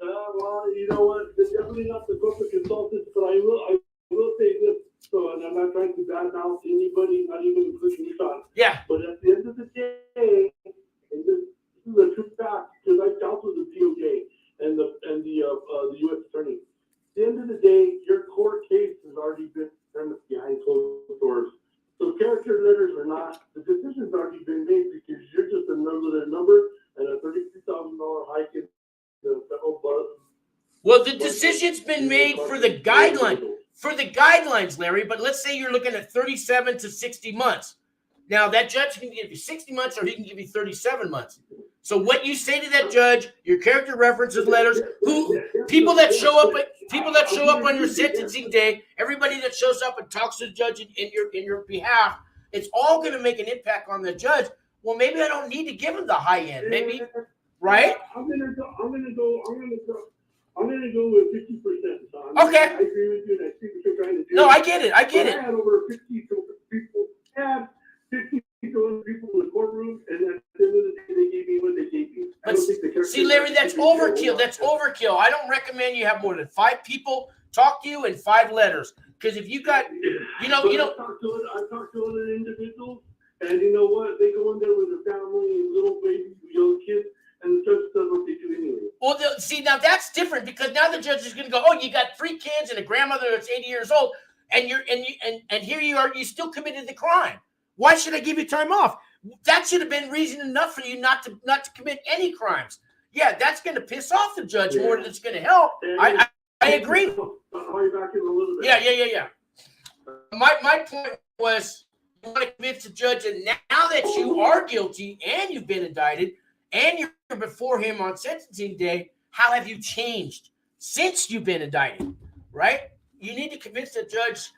Speaker 5: Well, you know what? They're definitely not the corporate consultants, but I will say this. So, and I'm not trying to badmouth anybody, not even including you, Sean.
Speaker 1: Yeah.
Speaker 5: But at the end of the day, and this is a true fact, because I dealt with the DOJ and the U.S. Attorney. At the end of the day, your court case has already been premised behind closed doors. So character letters are not, the decision's already been made because you're just another number and a $33,000 hike in the federal budget.
Speaker 1: Well, the decision's been made for the guidelines, Larry, but let's say you're looking at 37 to 60 months. Now, that judge can give you 60 months or he can give you 37 months. So what you say to that judge, your character references letters, people that show up on your sentencing day, everybody that shows up and talks to the judge in your behalf, it's all going to make an impact on the judge. Well, maybe I don't need to give him the high end. Maybe, right?
Speaker 5: I'm gonna go with 50%.
Speaker 1: Okay.
Speaker 5: I agree with you, and I see what you're trying to do.
Speaker 1: No, I get it.
Speaker 5: I had over 50 people. Had 50 people in the courtroom, and at the end of the day, they gave me what they gave me.
Speaker 1: But see, Larry, that's overkill. That's overkill. I don't recommend you have more than 5 people talk to you and 5 letters. Because if you got, I talked to other individuals, and you know what? They go in there with their family and little babies, young kids, and the judge does what they do anyway. Well, see, now that's different because now the judge is going to go, oh, you got 3 kids and a grandmother that's 80 years old, and here you are, you still committed the crime. Why should I give you time off? That should have been reason enough for you not to commit any crimes. Yeah, that's going to piss off the judge more than it's going to help. I agree.
Speaker 5: I'll call you back in a little bit.
Speaker 1: Yeah. My point was, you want to convince the judge that now that you are guilty and you've been indicted and you're before him on sentencing day, how have you changed since you've been indicted, right? You need to convince the judge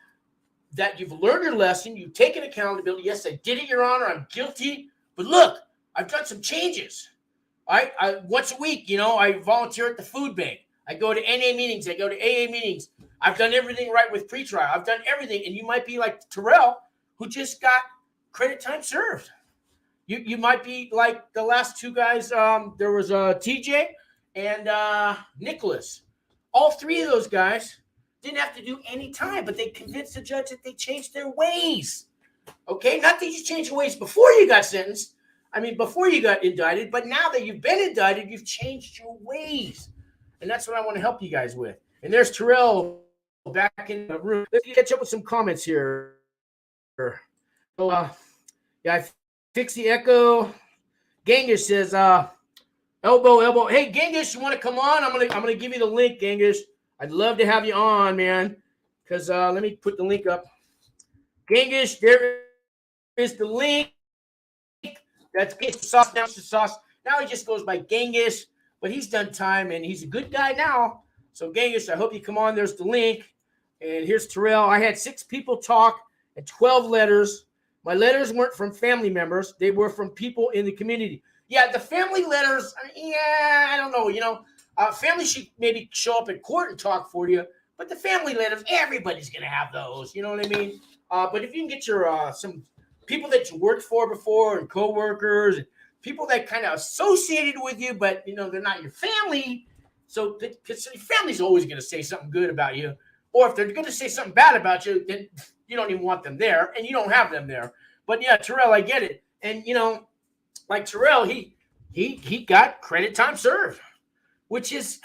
Speaker 1: that you've learned your lesson, you've taken accountability. Yes, I did it, Your Honor, I'm guilty. But look, I've done some changes. I once a week, I volunteer at the food bank. I go to NA meetings. I go to AA meetings. I've done everything right with pretrial. I've done everything. And you might be like Terrell, who just got credit time served. You might be like the last 2 guys. There was TJ and Nicholas. All 3 of those guys didn't have to do any time, but they convinced the judge that they changed their ways. Okay? Not that you changed your ways before you got sentenced. I mean, before you got indicted, but now that you've been indicted, you've changed your ways. And that's what I want to help you guys with. And there's Terrell back in the room. Let's catch up with some comments here. So, I fixed the echo. Genghis says, elbow. Hey, Genghis, you want to come on? I'm gonna give you the link, Genghis. I'd love to have you on, man. Because let me put the link up. Genghis, there is the link. That's sauce. Now it's the sauce. Now he just goes by Genghis, but he's done time and he's a good guy now. So Genghis, I hope you come on. There's the link. And here's Terrell. I had 6 people talk and 12 letters. My letters weren't from family members. They were from people in the community. Yeah, the family letters, I don't know. Family should maybe show up in court and talk for you. But the family letters, everybody's going to have those. You know what I mean? But if you can get your some people that you worked for before and coworkers, and people that kind of associated with you, but, they're not your family. So because your family's always going to say something good about you. Or if they're going to say something bad about you, then you don't even want them there, and you don't have them there. But yeah, Terrell, I get it. And like Terrell, he got credit time served, which is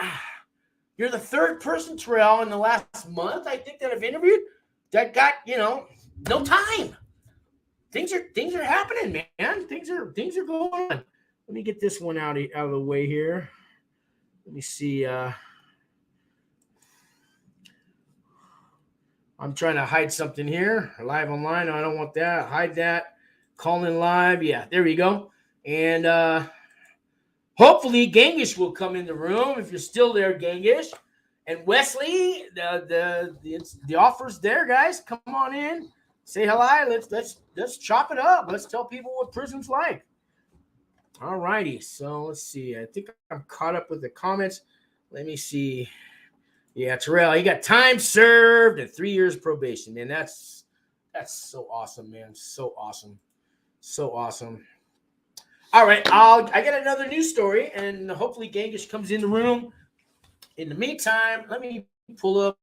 Speaker 1: you're the 3rd person, Terrell, in the last month I think that I've interviewed that got no time. Things are happening, man. Things are going on. Let me get this one out of the way here. Let me see. I'm trying to hide something here. Live online. No, I don't want that. Hide that. Call in live. Yeah, there we go. And hopefully Genghis will come in the room if you're still there, Genghis. And Wesley, the offer's there, guys. Come on in. Say hello. Let's chop it up. Let's tell people what prison's like. All righty. So let's see. I think I'm caught up with the comments. Let me see. Yeah, Terrell, he got time served and 3 years probation. Man, that's so awesome, man. So awesome. So awesome. All right, I got another news story, and hopefully Genghis comes in the room. In the meantime, let me pull up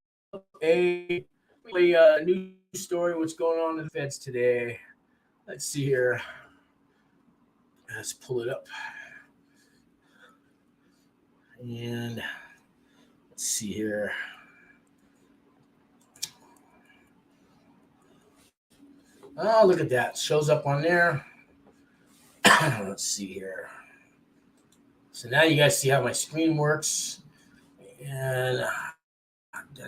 Speaker 1: a news story. What's going on in the feds today? Let's see here. Let's pull it up. And let's see here. Oh, look at that. Shows up on there. Let's see here. So now you guys see how my screen works. And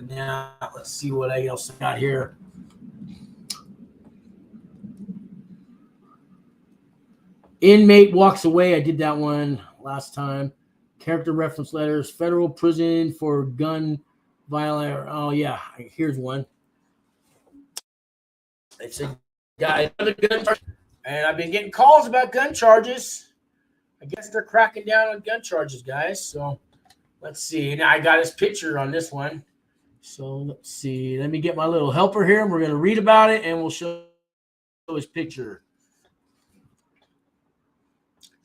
Speaker 1: now let's see what else I got here. Inmate walks away. I did that one last time. Character reference letters. Federal prison for gun violence. Oh, yeah. Here's one. It's a guy, another gun charge. And I've been getting calls about gun charges. I guess they're cracking down on gun charges, guys. So let's see. Now I got his picture on this one. So let's see. Let me get my little helper here, and we're going to read about it, and we'll show his picture.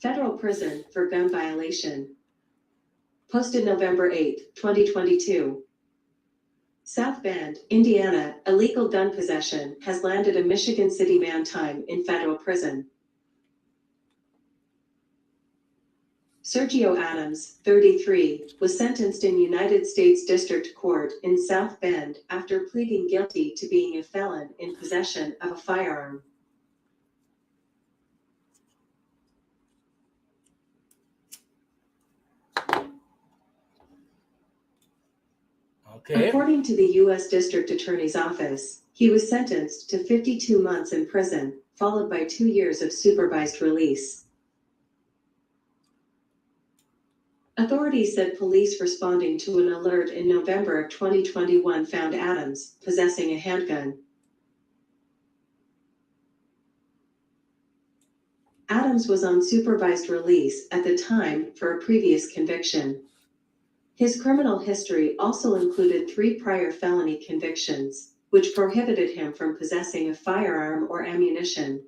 Speaker 3: Federal prison for gun violation. Posted November 8, 2022. South Bend, Indiana, illegal gun possession has landed a Michigan City man time in federal prison. Sergio Adams, 33, was sentenced in United States District Court in South Bend after pleading guilty to being a felon in possession of a firearm.
Speaker 1: Okay.
Speaker 3: According to the U.S. District Attorney's Office, he was sentenced to 52 months in prison, followed by 2 years of supervised release. Authorities said police responding to an alert in November of 2021 found Adams possessing a handgun. Adams was on supervised release at the time for a previous conviction. His criminal history also included 3 prior felony convictions, which prohibited him from possessing a firearm or ammunition.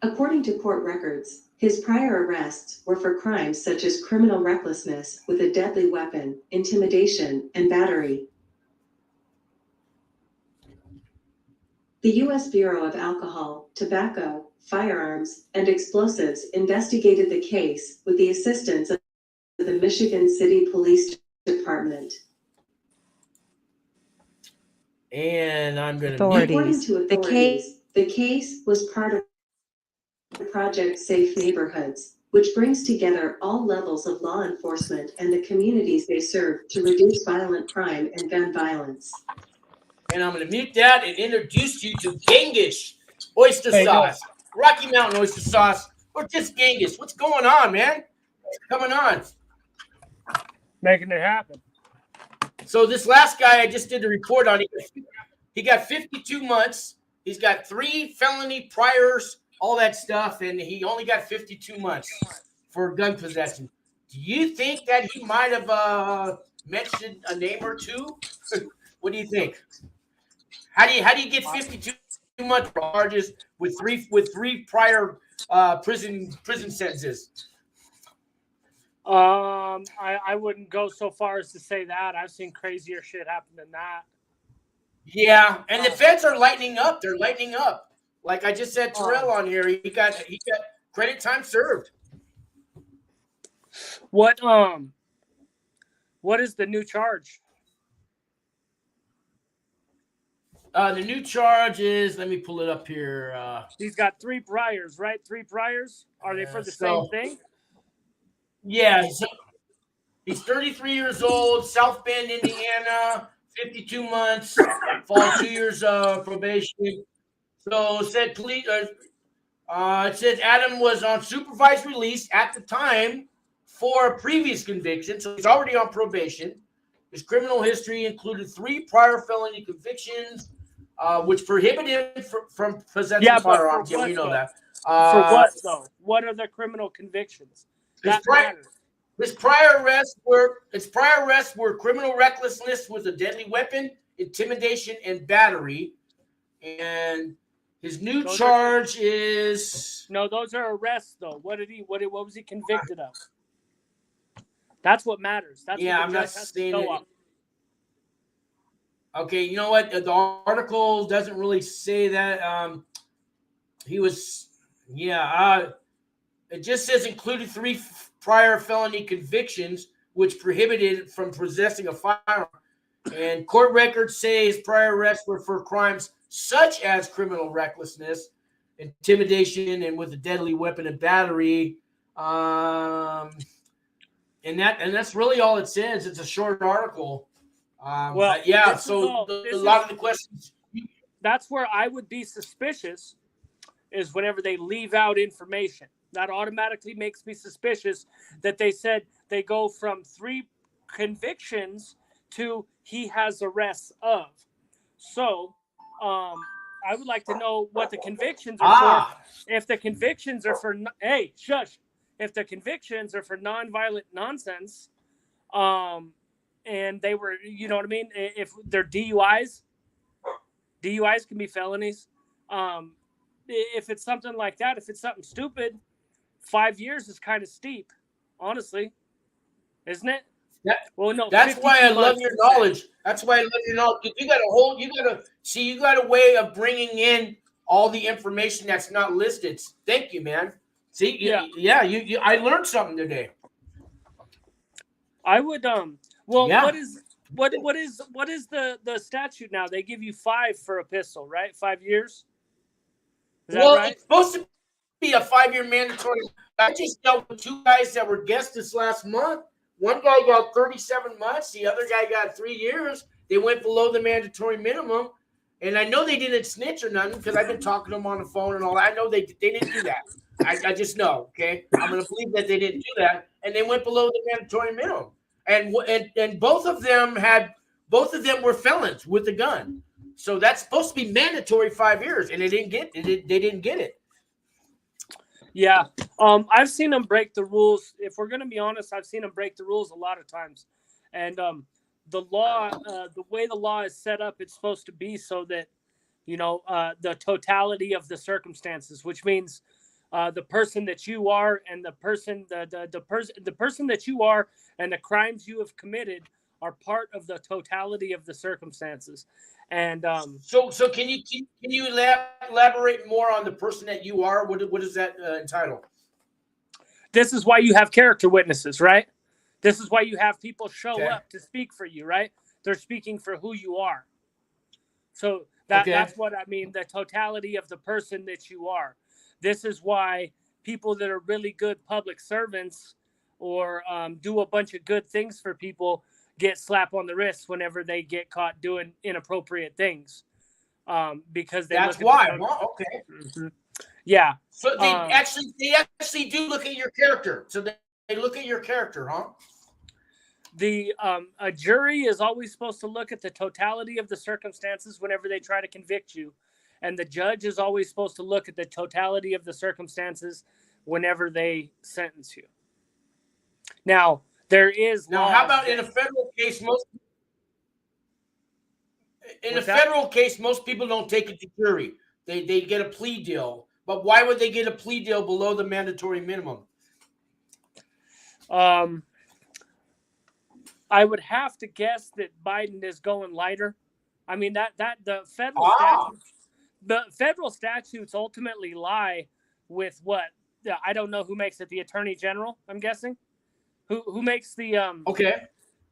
Speaker 3: According to court records, his prior arrests were for crimes such as criminal recklessness with a deadly weapon, intimidation, and battery. The U.S. Bureau of Alcohol, Tobacco, Firearms, and Explosives investigated the case with the assistance of the Michigan City Police Department.
Speaker 1: And I'm going to
Speaker 3: According to authorities, the case was part of Project Safe Neighborhoods, which brings together all levels of law enforcement and the communities they serve to reduce violent crime and gun violence.
Speaker 1: And I'm going to mute that and introduce you to Genghis oyster sauce, Rocky Mountain oyster sauce, or just Genghis. What's going on, man? What's coming on?
Speaker 6: Making it happen.
Speaker 1: So this last guy I just did the report on, he got 52 months. He's got 3 felony priors, all that stuff, and he only got 52 months for gun possession. Do you think that he might have mentioned a name or two? What do you think? How do you get 52 months charges with three prior prison sentences?
Speaker 6: I wouldn't go so far as to say that. I've seen crazier shit happen than that.
Speaker 1: Yeah, and the feds are lightening up. They're lightening up. Like I just said, Terrell on here, he got credit time served.
Speaker 6: What is the new charge?
Speaker 1: The new charge is, let me pull it up here.
Speaker 6: He's got 3 priors, right? 3 priors? Are they for the same thing?
Speaker 1: Yeah, he's 33 years old, South Bend, Indiana, 52 months, fall 2 years probation. So it said it says Adam was on supervised release at the time for a previous conviction, so he's already on probation. His criminal history included 3 prior felony convictions, which prohibit him from possessing firearms. Yeah, we know that.
Speaker 6: For what though? What are the criminal convictions? That matters.
Speaker 1: His prior arrests were criminal recklessness with a deadly weapon, intimidation, and battery. And his new charge is
Speaker 6: those are arrests though. What was he convicted of? That's what matters. That's what
Speaker 1: I'm
Speaker 6: the
Speaker 1: not
Speaker 6: judge has to
Speaker 1: saying
Speaker 6: go
Speaker 1: it.
Speaker 6: on.
Speaker 1: Okay, you know what? The article doesn't really say that. He was, it just says included 3 prior felony convictions, which prohibited from possessing a firearm. And court records say his prior arrests were for crimes such as criminal recklessness, intimidation, and with a deadly weapon and battery. And that's really all it says. It's a short article. But yeah, so a lot of the questions.
Speaker 6: That's where I would be suspicious, is whenever they leave out information. That automatically makes me suspicious that they said they go from 3 convictions to he has arrests of. So I would like to know what the convictions are for. If the convictions are for, if the convictions are for nonviolent nonsense, and they were, you know what I mean? If they're DUIs can be felonies. If it's something like that, if it's something stupid, 5 years is kind of steep, honestly, isn't it? Well, no.
Speaker 1: That's why I love your knowledge. That's why I love your knowledge. You got a way of bringing in all the information that's not listed. Thank you, man. See, I learned something today.
Speaker 6: I would what is the statute now? They give you 5 for a pistol, right? 5 years. Is that right?
Speaker 1: It's supposed to be a 5-year mandatory. I just dealt with 2 guys that were guests this last month. One guy got 37 months. The other guy got 3 years. They went below the mandatory minimum. And I know they didn't snitch or nothing because I've been talking to them on the phone and all that. I know they didn't do that. I just know, okay? I'm going to believe that they didn't do that. And they went below the mandatory minimum. And both of them were felons with a gun. So that's supposed to be mandatory 5 years, and they didn't get it.
Speaker 6: Yeah. I've seen them break the rules. If we're going to be honest, I've seen them break the rules a lot of times. And the law, the way the law is set up, it's supposed to be so that, the totality of the circumstances, which means the person that you are and the person that you are and the crimes you have committed are part of the totality of the circumstances. And
Speaker 1: so can you elaborate more on the person that you are? What is that entitled?
Speaker 6: This is why you have character witnesses, right? This is why you have people show up to speak for you, right? They're speaking for who you are. So that's what I mean, the totality of the person that you are. This is why people that are really good public servants or do a bunch of good things for people get slapped on the wrist whenever they get caught doing inappropriate things, because
Speaker 1: that's why. Okay.
Speaker 6: Mm-hmm. Yeah.
Speaker 1: So they actually do look at your character. So they look at your character, huh?
Speaker 6: A jury is always supposed to look at the totality of the circumstances whenever they try to convict you, and the judge is always supposed to look at the totality of the circumstances whenever they sentence you. Now, there is
Speaker 1: how about in a federal case? Most people don't take it to jury. They get a plea deal. But why would they get a plea deal below the mandatory minimum?
Speaker 6: I would have to guess that Biden is going lighter. I mean that the federal statutes ultimately lie with what? I don't know who makes it, the Attorney General, I'm guessing. Who makes the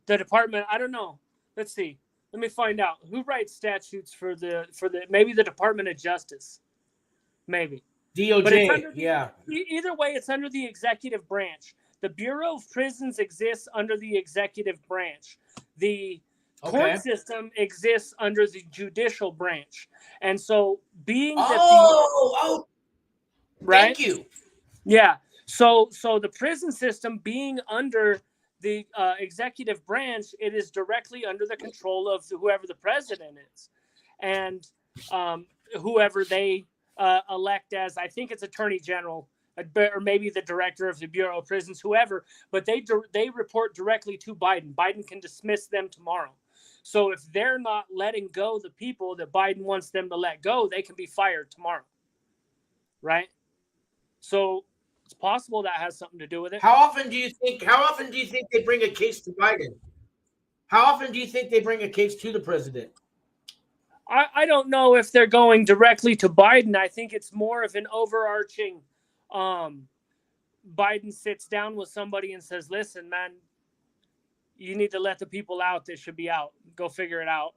Speaker 6: the department? I don't know. Let's see. Let me find out. Who writes statutes for the maybe the Department of Justice? Maybe.
Speaker 1: DOJ,
Speaker 6: Either way, it's under the executive branch. The Bureau of Prisons exists under the executive branch. The court system exists under the judicial branch. And so being that right?
Speaker 1: Thank you.
Speaker 6: Yeah. So the prison system being under the executive branch, it is directly under the control of whoever the president is, and whoever they elect as, I think it's Attorney General, or maybe the director of the Bureau of Prisons, whoever, but they report directly to Biden. Biden can dismiss them tomorrow. So if they're not letting go the people that Biden wants them to let go, they can be fired tomorrow. Right? So it's possible that has something to do with it.
Speaker 1: How often do you think they bring a case to Biden? How often do you think they bring a case to the president?
Speaker 6: I don't know if they're going directly to Biden. I think it's more of an overarching, Biden sits down with somebody and says, listen, man, you need to let the people out that should be out. Go figure it out.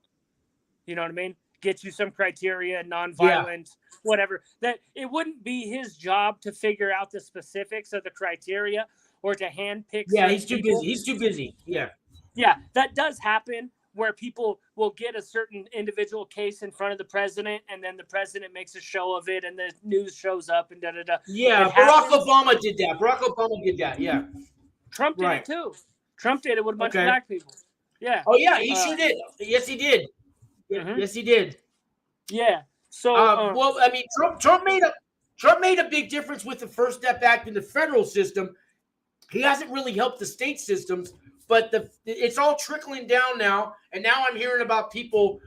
Speaker 6: You know what I mean? Get you some criteria, nonviolent, whatever. That it wouldn't be his job to figure out the specifics of the criteria or to handpick.
Speaker 1: Yeah, he's too busy. He's too busy. Yeah.
Speaker 6: Yeah, that does happen where people will get a certain individual case in front of the president, and then the president makes a show of it, and the news shows up, and da-da-da.
Speaker 1: Yeah, Barack Obama did that. Yeah.
Speaker 6: Trump did it too. Trump did it with a bunch of black people. Yeah.
Speaker 1: Oh, yeah, he sure did. Yes, he did. Yes, he did.
Speaker 6: Yeah. So,
Speaker 1: well, I mean, Trump made a big difference with the First Step Act in the federal system. He hasn't really helped the state systems, but it's all trickling down now. And now I'm hearing about people,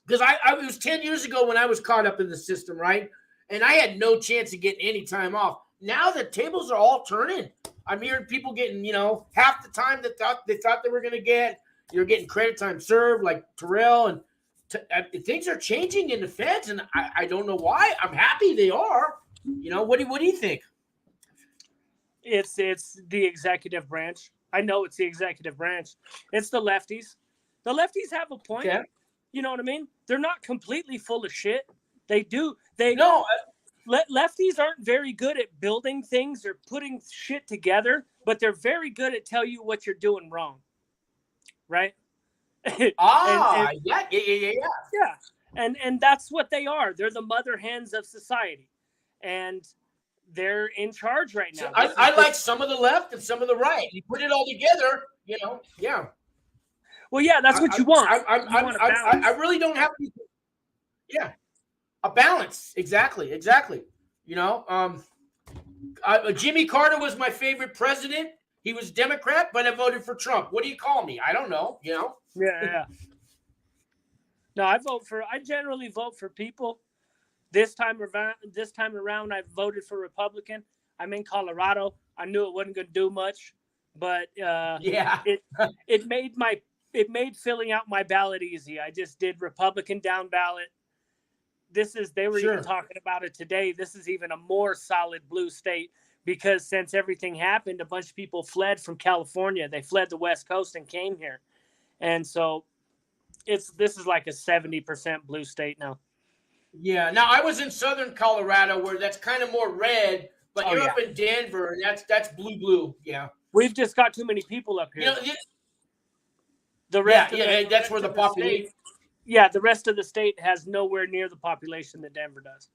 Speaker 1: because it was 10 years ago when I was caught up in the system, right? And I had no chance of getting any time off. Now the tables are all turning. I'm hearing people getting, half the time that they thought they were going to get. You're getting credit time served, like Terrell, and things are changing in the feds, and I don't know why. I'm happy they are. What do you think?
Speaker 6: It's the executive branch. I know it's the executive branch. It's the lefties. The lefties have a point.
Speaker 1: Okay.
Speaker 6: You know what I mean? They're not completely full of shit. Lefties aren't very good at building things or putting shit together, but they're very good at tell you what you're doing wrong. Right?
Speaker 1: Yeah.
Speaker 6: Yeah. And that's what they are. They're the mother hens of society. And they're in charge right now.
Speaker 1: So I like some of the left and some of the right. You put it all together, yeah.
Speaker 6: Well, yeah, that's what you want.
Speaker 1: I really don't have to. Yeah, a balance. Exactly. Jimmy Carter was my favorite president. He was Democrat, but I voted for Trump. What do you call me? I don't know.
Speaker 6: Yeah. No, I generally vote for people. This time around, I voted for Republican. I'm in Colorado. I knew it wasn't going to do much, but it made filling out my ballot easy. I just did Republican down ballot. They were even talking about it today. This is even a more solid blue state because since everything happened, a bunch of people fled from California. They fled the West Coast and came here, and so this is like a 70% blue state now.
Speaker 1: Yeah. Now I was in Southern Colorado where that's kind of more red, but you're up in Denver and that's blue. Yeah.
Speaker 6: We've just got too many people up here.
Speaker 1: That's where the population.
Speaker 6: Yeah, the rest of the state has nowhere near the population that Denver does.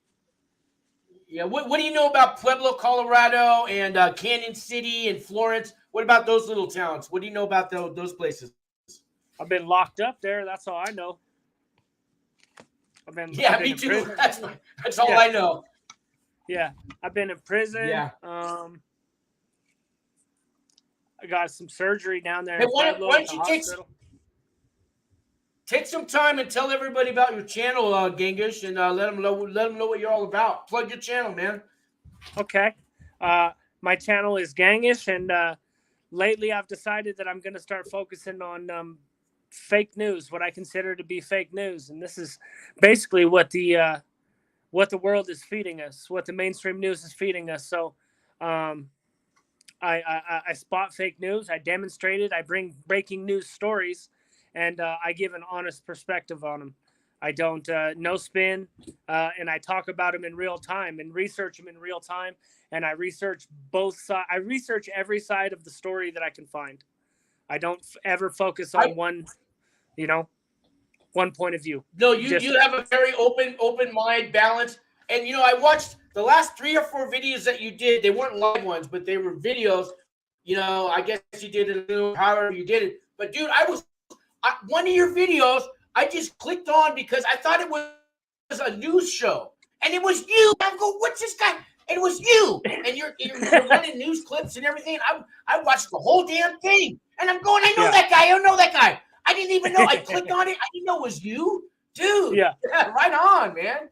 Speaker 1: Yeah. What do you know about Pueblo, Colorado, and Canyon City and Florence? What about those little towns? What do you know about those places?
Speaker 6: I've been locked up there. That's all I know.
Speaker 1: Me too. That's all I know.
Speaker 6: Yeah, I've been in prison.
Speaker 1: Yeah.
Speaker 6: I got some surgery down there.
Speaker 1: Hey, why don't you take some time and tell everybody about your channel, Genghis, and let them know what you're all about. Plug your channel, man.
Speaker 6: Okay. My channel is Genghis, and lately I've decided that I'm going to start focusing on fake news, what I consider to be fake news, and this is basically what the world is feeding us, what the mainstream news is feeding us. So I spot fake news, I demonstrate it, I bring breaking news stories, and I give an honest perspective on them. I don't no spin, and I talk about them in real time and research them in real time, and I research both sides. I research every side of the story that I can find. I don't ever focus on one point of view.
Speaker 1: No, you have a very open mind, balance. And, I watched the last 3 or 4 videos that you did. They weren't live ones, but they were videos. I guess you did it however you did it. But, dude, one of your videos, I just clicked on because I thought it was a news show. and it was you. I'm going, what's this guy? And it was you. And you're running news clips and everything. I watched the whole damn thing. And I'm going, I know that guy. I don't know that guy. I didn't even know. I clicked on it. I didn't know it was you. Dude.
Speaker 6: Yeah.
Speaker 1: Right on, man.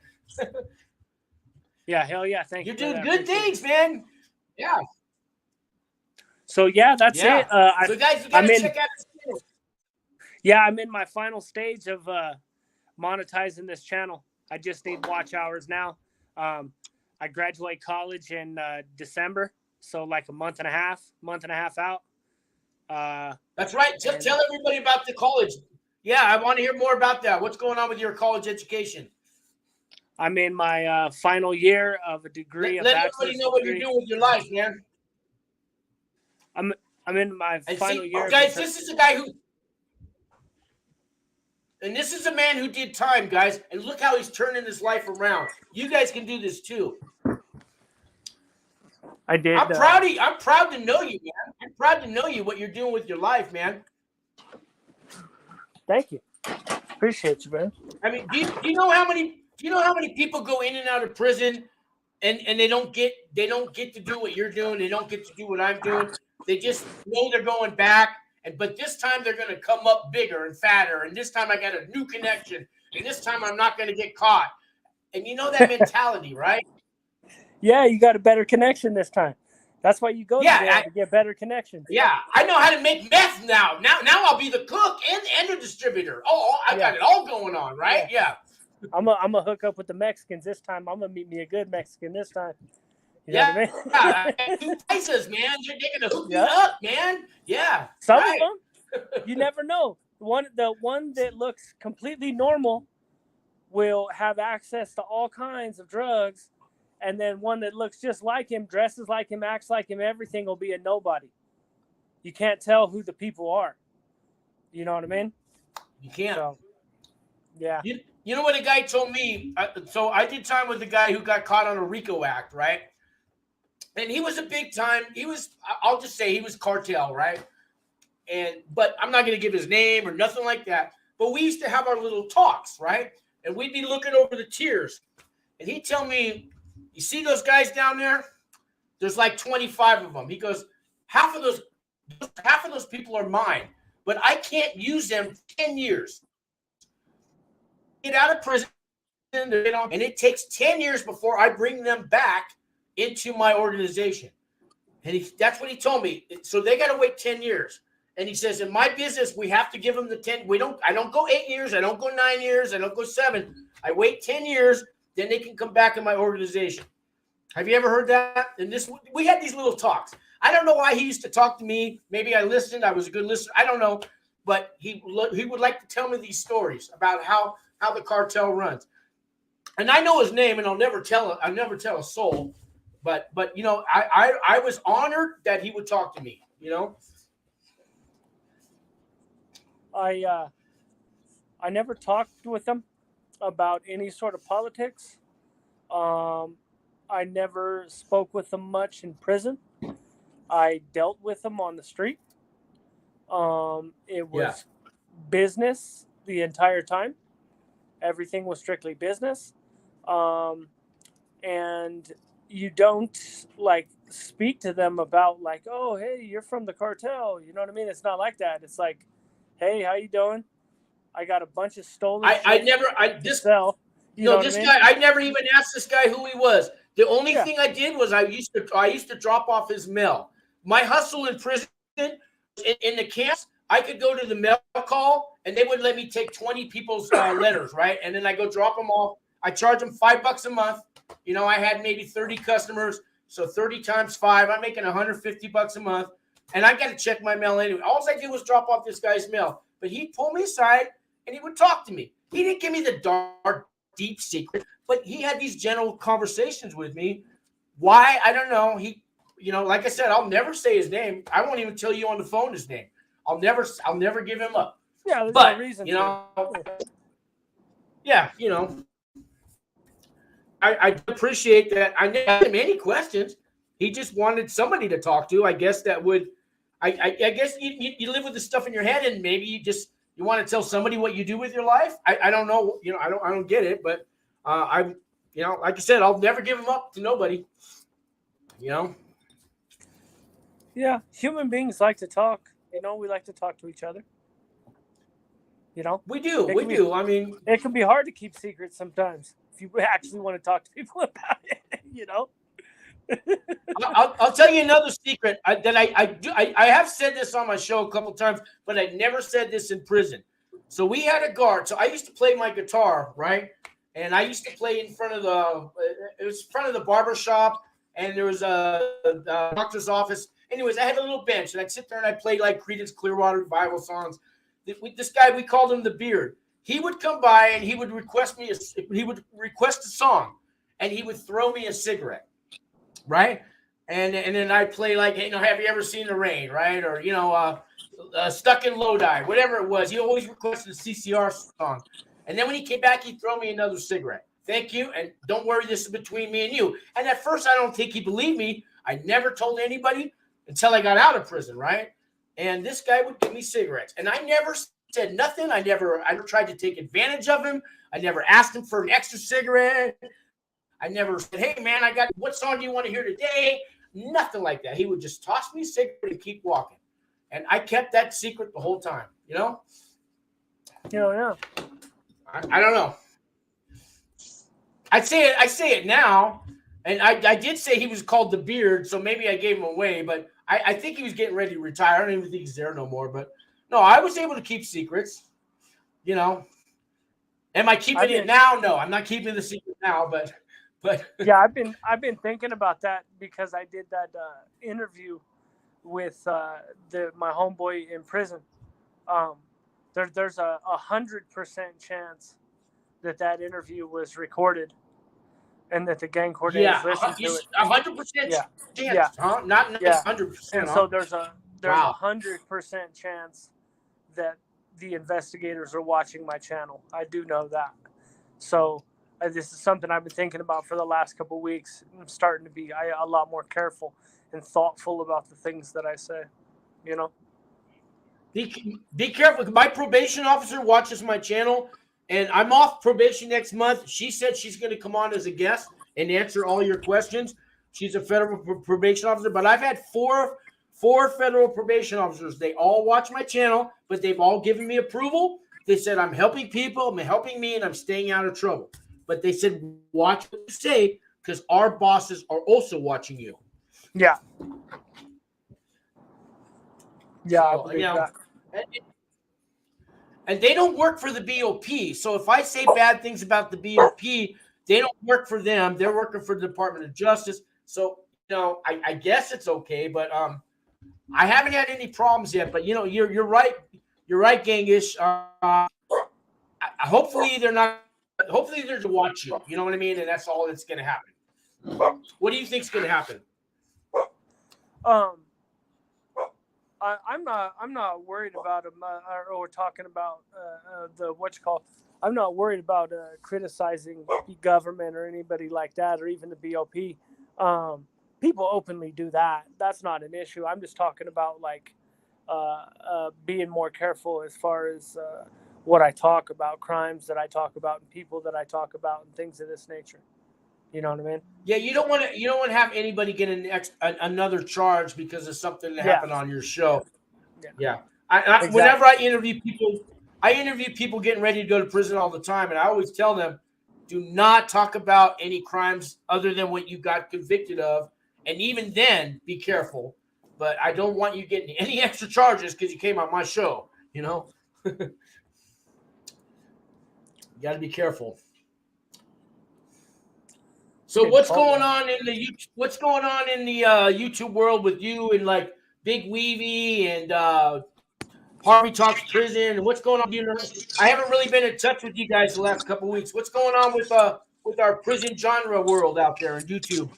Speaker 6: Yeah, hell yeah. Thank you.
Speaker 1: You're doing good things, man. Yeah.
Speaker 6: So yeah, that's it.
Speaker 1: So guys, you gotta check out this channel.
Speaker 6: Yeah, I'm in my final stage of monetizing this channel. I just need watch hours now. I graduate college in December, so like a month and a half out.
Speaker 1: That's right. Tell everybody about the college. Yeah, I want to hear more about that. What's going on with your college education?
Speaker 6: I'm in my final year of a degree.
Speaker 1: Let everybody know what you're doing with your life, man.
Speaker 6: I'm in my final year.
Speaker 1: Guys, this is a guy who, and this is a man who did time, guys, and look how he's turning his life around. You guys can do this too.
Speaker 6: I did.
Speaker 1: I'm proud of you. I'm proud to know you, man. I'm proud to know you, what you're doing with your life, man.
Speaker 6: Thank you. Appreciate you, man.
Speaker 1: I mean, do you know how many people go in and out of prison and they don't get to do what you're doing, they don't get to do what I'm doing. They just know they're going back, but this time they're gonna come up bigger and fatter, and this time I got a new connection, and this time I'm not gonna get caught. And you know that mentality, right?
Speaker 6: Yeah, you got a better connection this time. That's why you go to get better connections.
Speaker 1: Yeah, I know how to make meth now. Now I'll be the cook and the distributor. Oh, I got it all going on, right? Yeah.
Speaker 6: I'm gonna hook up with the Mexicans this time. I'm gonna meet me a good Mexican this time. You know what I mean?
Speaker 1: Two prices, man. They're gonna hook you up, man. Yeah.
Speaker 6: Some of them, you never know. The one that looks completely normal will have access to all kinds of drugs. And then one that looks just like him, dresses like him, acts like him, everything will be a nobody. You can't tell who the people are. You know what I mean?
Speaker 1: You can't.
Speaker 6: So, yeah.
Speaker 1: You know what a guy told me? So I did time with the guy who got caught on a RICO Act, right? And he was a big time. I'll just say he was cartel, right? But I'm not going to give his name or nothing like that. But we used to have our little talks, right? And we'd be looking over the tiers. And he'd tell me, you see those guys down there? There's like 25 of them. He goes, half of those people are mine, but I can't use them for 10 years. Get out of prison, and it takes 10 years before I bring them back into my organization. And that's what he told me. So they got to wait 10 years. And he says, in my business, we have to give them the 10. I don't go 8 years. I don't go 9 years. I don't go 7. I wait 10 years. Then they can come back in my organization. Have you ever heard that? And we had these little talks. I don't know why he used to talk to me. Maybe I listened. I was a good listener. I don't know. But he would like to tell me these stories about how the cartel runs. And I know his name, and I'll never tell a soul. But you know, I was honored that he would talk to me. You know.
Speaker 6: I never talked with him about any sort of politics. I never spoke with him much in prison. I dealt with him on the street. It was business the entire time. Everything was strictly business. And you don't like speak to them about like, oh, hey, you're from the cartel. You know what I mean? It's not like that. It's like, hey, how you doing? I got a bunch of stolen.
Speaker 1: This guy. I never even asked this guy who he was. The only thing I did was I used to drop off his mail. My hustle in prison, in the camps, I could go to the mail call and they would let me take 20 people's letters, right? And then I go drop them off. I charge them $5 a month. You know, I had maybe 30 customers, so 30 times 5, I'm making $150 a month. And I got to check my mail anyway. All I did was drop off this guy's mail. But he'd pull me aside and he would talk to me. He didn't give me the dark, deep secret, but he had these general conversations with me. Why? I don't know. He, you know, like I said, I'll never say his name. I won't even tell you on the phone his name. I'll never give him up.
Speaker 6: Yeah, there's
Speaker 1: but
Speaker 6: no reason.
Speaker 1: You know, yeah, you know, I appreciate that. I didn't ask him any questions. He just wanted somebody to talk to. I guess that would. I guess you live with this stuff in your head, and maybe you want to tell somebody what you do with your life. I don't know. You know, I don't get it, but you know, like I said, I'll never give them up to nobody. You know.
Speaker 6: Yeah, human beings like to talk. You know, we like to talk to each other. You know,
Speaker 1: We do. I mean,
Speaker 6: it can be hard to keep secrets sometimes if you actually want to talk to people about it. You know.
Speaker 1: I'll tell you another secret that I have said this on my show a couple times, but I never said this in prison. So we had a guard. So I used to play my guitar, right? And I used to play in front of the barber shop, and there was a doctor's office. Anyways, I had a little bench, and I'd sit there and I'd play like Creedence Clearwater Revival songs. This guy, we called him the Beard. He would come by and he would request a song, and he would throw me a cigarette, right? And then I'd play like, you know, have you ever seen the rain, right? Or, you know, Stuck in Lodi, whatever it was. He always requested a CCR song. And then when he came back, he'd throw me another cigarette. Thank you. And don't worry, this is between me and you. And at first, I don't think he believed me. I never told anybody until I got out of prison, right? And this guy would give me cigarettes. And I never said nothing. I never tried to take advantage of him. I never asked him for an extra cigarette. I never said, hey, man, what song do you want to hear today? Nothing like that. He would just toss me a cigarette and keep walking. And I kept that secret the whole time, you know?
Speaker 6: Yeah.
Speaker 1: I don't know. I say it now, and I did say he was called the Beard, so maybe I gave him away, but I think he was getting ready to retire. I don't even think he's there no more. But no, I was able to keep secrets, you know. Am I keeping it now? No, I'm not keeping the secret now, but
Speaker 6: yeah, I've been thinking about that because I did that interview with my homeboy in prison. There's a 100% chance that interview was recorded, and that the gang coordinators listened to it.
Speaker 1: 100% chance,
Speaker 6: yeah.
Speaker 1: huh? Not 100%.
Speaker 6: And so there's a 100% chance that the investigators are watching my channel. I do know that. So this is something I've been thinking about for the last couple of weeks. I'm starting to be a lot more careful and thoughtful about the things that I say, you know.
Speaker 1: Be careful. My probation officer watches my channel, and I'm off probation next month. She said she's going to come on as a guest and answer all your questions. She's a federal probation officer, but I've had four federal probation officers. They all watch my channel, but they've all given me approval. They said I'm helping people, I'm helping me, and I'm staying out of trouble. But they said, watch what you say, because our bosses are also watching you.
Speaker 6: Yeah. Yeah,
Speaker 1: So,
Speaker 6: I believe that.
Speaker 1: And they don't work for the BOP. So if I say bad things about the BOP, they don't work for them. They're working for the Department of Justice. So, you know, I guess it's okay. But I haven't had any problems yet. But, you know, you're right. You're right, Genghis. Hopefully they're to watch you. You know what I mean? And that's all that's going to happen. What do you think's going to happen?
Speaker 6: I'm not worried about them or talking about I'm not worried about criticizing the government or anybody like that, or even the BOP. People openly do that. That's not an issue. I'm just talking about like being more careful as far as what I talk about, crimes that I talk about, and people that I talk about, and things of this nature. You know what I mean?
Speaker 1: Yeah, you don't want to have anybody get another charge because of something that happened on your show. Yeah.
Speaker 6: Exactly.
Speaker 1: Whenever I interview people getting ready to go to prison all the time, and I always tell them, do not talk about any crimes other than what you got convicted of, and even then, be careful. But I don't want you getting any extra charges because you came on my show. You know, you got to be careful. So what's going on in the YouTube world with you and like Big Weavy and Harvey Talks Prison, and what's going on? I haven't really been in touch with you guys the last couple of weeks. What's going on with our prison genre world out there on YouTube?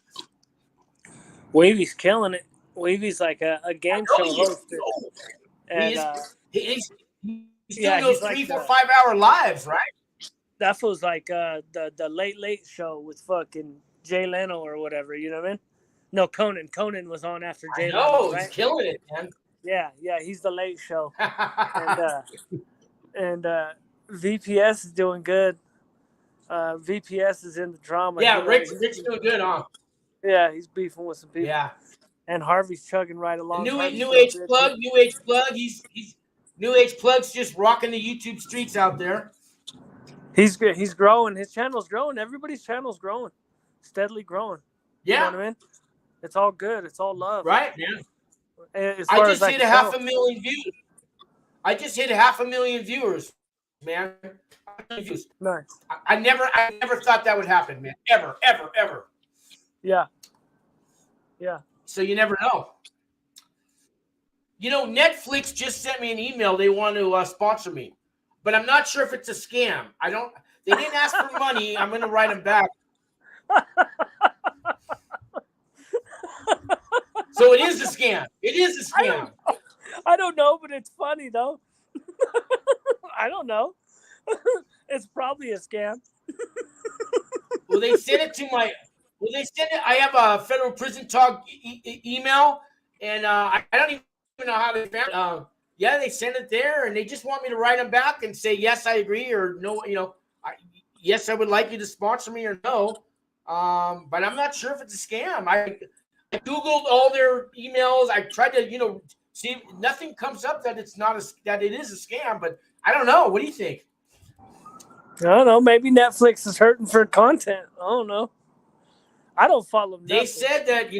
Speaker 6: Weavy's killing it. Weavy's like a game show host. And
Speaker 1: he's doing those 3, 4, 5 hour lives, right?
Speaker 6: That was like the late show with fucking Jay Leno or whatever, you know what I mean? No, Conan. Conan was on after Jay Leno, right?
Speaker 1: He's killing it, man.
Speaker 6: Yeah, he's the late show. and VPS is doing good. VPS is in the drama.
Speaker 1: Yeah, Rich doing good, huh?
Speaker 6: Yeah, he's beefing with some people.
Speaker 1: Yeah.
Speaker 6: And Harvey's chugging right along.
Speaker 1: New
Speaker 6: Harvey's
Speaker 1: Age
Speaker 6: doing good,
Speaker 1: Plug,
Speaker 6: too.
Speaker 1: New Age Plug. He's New Age Plug's just rocking the YouTube streets out there.
Speaker 6: He's good. He's growing. His channel's growing. Everybody's channel's growing, steadily growing.
Speaker 1: Yeah.
Speaker 6: You know what I mean? It's all good. It's all love.
Speaker 1: Right, man.
Speaker 6: I
Speaker 1: just hit 500,000 views. I just hit 500,000 viewers, man.
Speaker 6: Nice.
Speaker 1: I never thought that would happen, man. Ever.
Speaker 6: Yeah. Yeah.
Speaker 1: So you never know. You know, Netflix just sent me an email. They want to sponsor me, but I'm not sure if it's a scam. They didn't ask for money. I'm going to write them back. So it is a scam. It is a scam.
Speaker 6: I don't know, but it's funny though. I don't know. It's probably a scam.
Speaker 1: Well, they sent it to my. Well, they sent it. I have a federal prison talk email, and I don't even know how they found it. Yeah, they sent it there, and they just want me to write them back and say yes, I agree, or no, yes, I would like you to sponsor me, or no. But I'm not sure if it's a scam. I Googled all their emails. I tried to, see, nothing comes up that that it is a scam. But I don't know. What do you think?
Speaker 6: I don't know. Maybe Netflix is hurting for content. I don't know. I don't follow Netflix.
Speaker 1: They said that,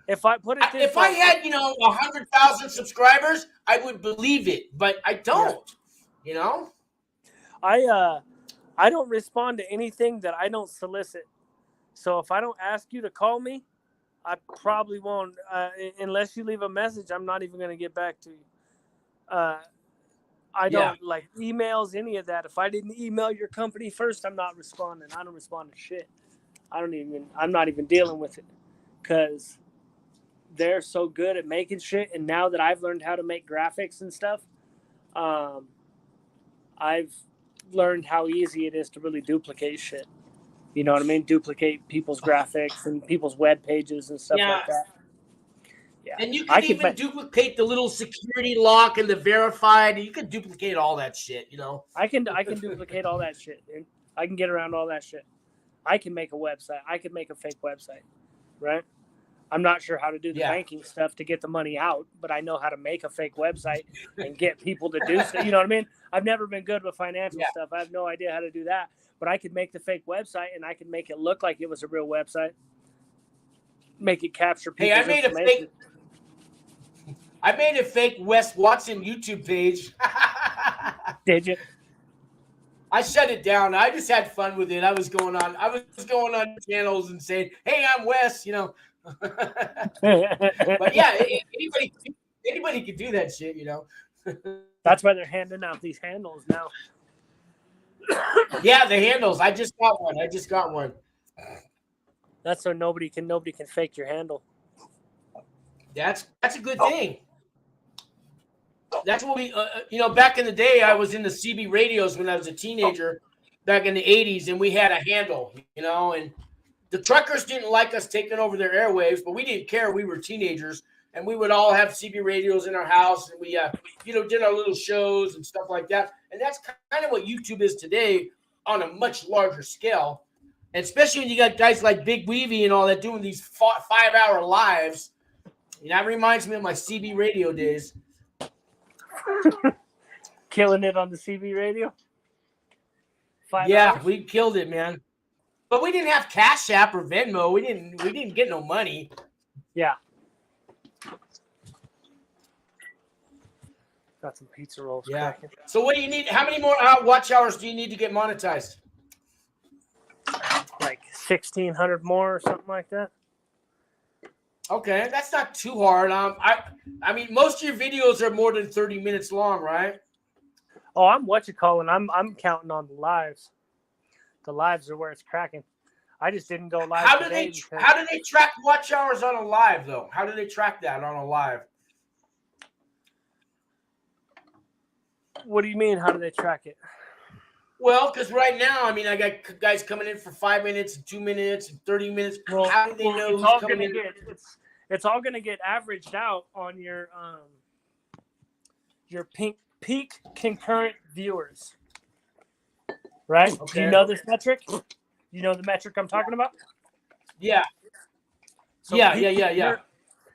Speaker 6: if I put it,
Speaker 1: if I had 100,000 subscribers, I would believe it. But I don't.
Speaker 6: I don't respond to anything that I don't solicit. So if I don't ask you to call me, I probably won't. Unless you leave a message, I'm not even going to get back to you. I don't like emails, any of that. If I didn't email your company first, I'm not responding. I don't respond to shit. I'm not even dealing with it because they're so good at making shit. And now that I've learned how to make graphics and stuff, I've learned how easy it is to really duplicate shit. You know what I mean? Duplicate people's graphics and people's web pages and stuff like that. Yeah.
Speaker 1: And you can even duplicate the little security lock and the verified. You can duplicate all that shit,
Speaker 6: I can duplicate all that shit, dude. I can get around all that shit. I can make a website. I can make a fake website, right? I'm not sure how to do the banking stuff to get the money out, but I know how to make a fake website and get people to do stuff. You know what I mean? I've never been good with financial stuff. I have no idea how to do that, but I could make the fake website and I can make it look like it was a real website. Make it capture people's information.
Speaker 1: I made a fake Wes Watson YouTube page.
Speaker 6: Did you?
Speaker 1: I shut it down. I just had fun with it. I was going on channels and saying, "Hey, I'm Wes," But yeah, anybody can do that shit,
Speaker 6: That's why they're handing out these handles now.
Speaker 1: Yeah, the handles. I just got one.
Speaker 6: That's so nobody can fake your handle.
Speaker 1: That's a good thing. That's what we, back in the day, I was in the CB radios when I was a teenager back in the 80s, and we had a handle, and the truckers didn't like us taking over their airwaves, but we didn't care. We were teenagers, and we would all have CB radios in our house, and we, did our little shows and stuff like that. And that's kind of what YouTube is today on a much larger scale, and especially when you got guys like Big Weavy and all that doing these 5-hour lives. That reminds me of my CB radio days.
Speaker 6: Killing it on the CB radio. 5 hours?
Speaker 1: We killed it, man. But we didn't have Cash App or Venmo. We didn't get no money.
Speaker 6: Yeah. Got some pizza rolls.
Speaker 1: Yeah.
Speaker 6: Cracking.
Speaker 1: So what do you need? How many more watch hours do you need to get monetized?
Speaker 6: Like 1,600 more or something like that.
Speaker 1: Okay, that's not too hard. I mean, most of your videos are more than 30 minutes long, right?
Speaker 6: Oh, I'm I'm counting on the lives. The lives are where it's cracking. I just didn't go live.
Speaker 1: How do they track watch hours on a live though? How do they track that on a live?
Speaker 6: What do you mean? How do they track it?
Speaker 1: Well, because right now, I mean, I got guys coming in for 5 minutes, and 2 minutes, and 30 minutes.
Speaker 6: Well,
Speaker 1: how do they know
Speaker 6: it's
Speaker 1: who's
Speaker 6: all
Speaker 1: coming in?
Speaker 6: It's all going to get averaged out on your peak concurrent viewers. right? Do
Speaker 1: Okay.
Speaker 6: you know this metric? You know the metric I'm talking about?
Speaker 1: Yeah.
Speaker 6: So
Speaker 1: Yeah.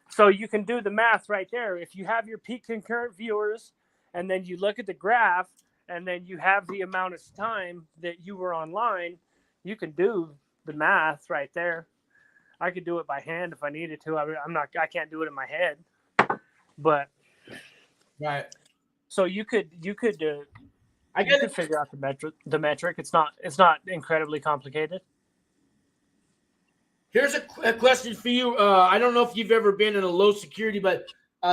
Speaker 6: So you can do the math right there. If you have your peak concurrent viewers, and then you look at the graph, and then you have the amount of time that you were online, you can do the math right there. I could do it by hand if I needed to. I can't do it in my head, but
Speaker 1: Right.
Speaker 6: so you could
Speaker 1: I
Speaker 6: you
Speaker 1: get
Speaker 6: could
Speaker 1: it.
Speaker 6: figure out the metric. It's not incredibly complicated.
Speaker 1: Here's a question for you. I don't know if you've ever been in a low security, but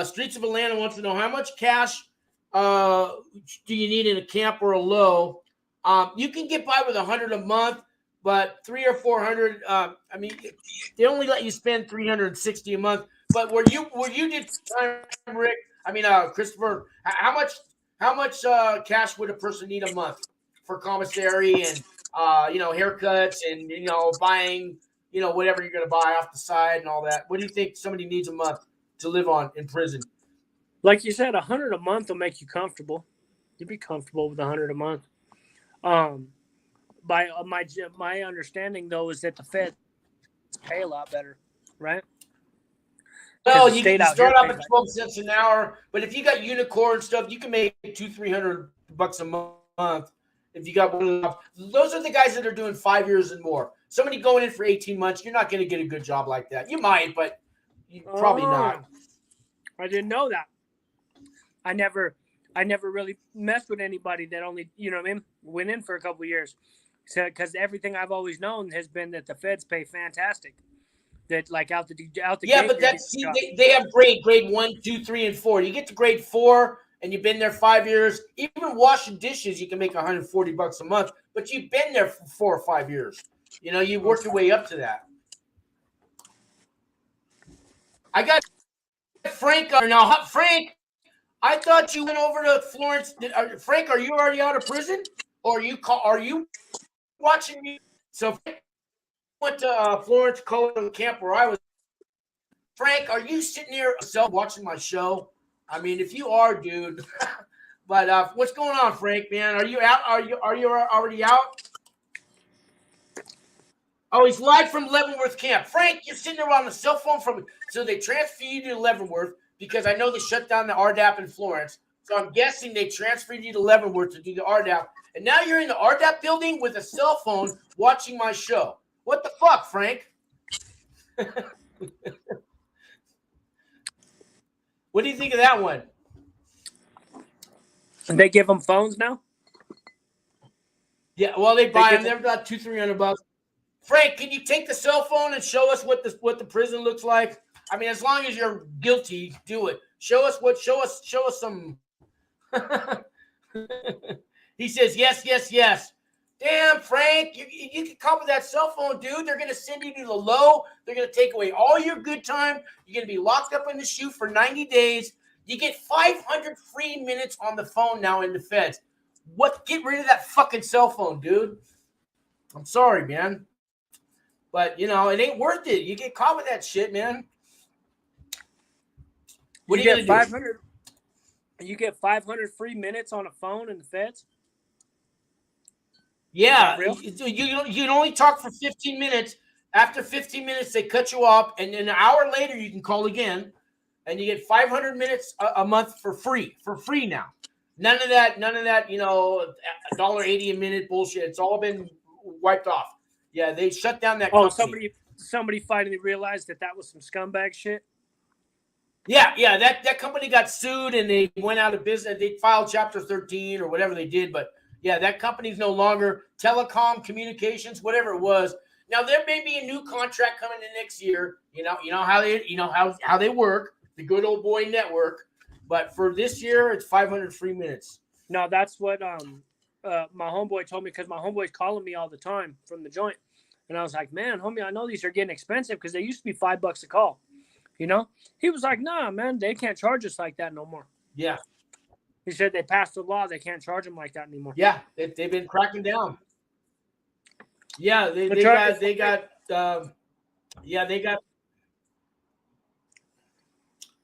Speaker 1: Streets of Atlanta wants to know how much cash do you need in a camp or a low? You can get by with $100 a month, but $300 or $400. I mean, they only let you spend $360 a month. But where you did time, Rick? I mean, Christopher, how much cash would a person need a month for commissary and haircuts and buying whatever you're going to buy off the side and all that? What do you think somebody needs a month to live on in prison?
Speaker 6: Like you said, $100 a month will make you comfortable. You'd be comfortable with $100 a month. By my understanding though is that the feds pay a lot better, right?
Speaker 1: Well,
Speaker 6: the
Speaker 1: you
Speaker 6: state
Speaker 1: can
Speaker 6: out
Speaker 1: start
Speaker 6: here
Speaker 1: off
Speaker 6: pays
Speaker 1: at 12 cents an hour, but if you got unicorn stuff, you can make $200-300 a month. If you got one of those, those are the guys that are doing 5 years and more. Somebody going in for 18 months, you're not going to get a good job like that. You might, but probably not.
Speaker 6: I didn't know that. I never really messed with anybody that only, went in for a couple of years. So, because everything I've always known has been that the feds pay fantastic. That like out the
Speaker 1: Yeah,
Speaker 6: gate.
Speaker 1: but that's they have grade 1, 2, 3, and 4. You get to grade 4 and you've been there 5 years. Even washing dishes, you can make $140 a month, but you've been there for 4 or 5 years. You work your way up to that. I got Frank now. Frank, I thought you went over to Florence. Frank, are you already out of prison, or are you watching me? So Frank went to Florence, Colorado camp where I was. Frank, are you sitting here watching my show? I mean, if you are, dude. But what's going on, Frank? Man, are you out? Are you already out? Oh, he's live from Leavenworth camp. Frank, you're sitting there on the cell phone so they transfer you to Leavenworth because I know they shut down the RDAP in Florence. So I'm guessing they transferred you to Leavenworth to do the RDAP. And now you're in the RDAP building with a cell phone watching my show. What the fuck, Frank? What do you think of that one?
Speaker 6: They give them phones now?
Speaker 1: Yeah, well, they buy them. They're about $200-300. Frank, can you take the cell phone and show us what the prison looks like? I mean, as long as you're guilty, do it. Show us some. He says, yes. Damn, Frank, you can come with that cell phone, dude. They're going to send you to the low. They're going to take away all your good time. You're going to be locked up in the SHU for 90 days. You get 500 free minutes on the phone now in the feds. Get rid of that fucking cell phone, dude. I'm sorry, man. But, it ain't worth it. You get caught with that shit, man. What are you going to do?
Speaker 6: 500. You get 500 free minutes on a phone in the feds?
Speaker 1: Yeah. You can only talk for 15 minutes. After 15 minutes, they cut you off. And then an hour later, you can call again. And you get 500 minutes a month for free. For free now. None of that, $1.80 a minute bullshit. It's all been wiped off. Yeah, they shut down that company.
Speaker 6: Somebody finally realized that was some scumbag shit.
Speaker 1: Yeah, that company got sued and they went out of business. They filed Chapter 13 or whatever they did, but yeah, that company's no longer telecom, communications, whatever it was. Now there may be a new contract coming in next year. You know how they work, the good old boy network. But for this year, it's 500 free minutes.
Speaker 6: No, that's what my homeboy told me because my homeboy's calling me all the time from the joint. And I was like, man, homie, I know these are getting expensive because they used to be $5 a call. He was like, nah, man, they can't charge us like that no more.
Speaker 1: Yeah.
Speaker 6: He said they passed the law. They can't charge them like that anymore.
Speaker 1: Yeah, they've been cracking down. Yeah, they got.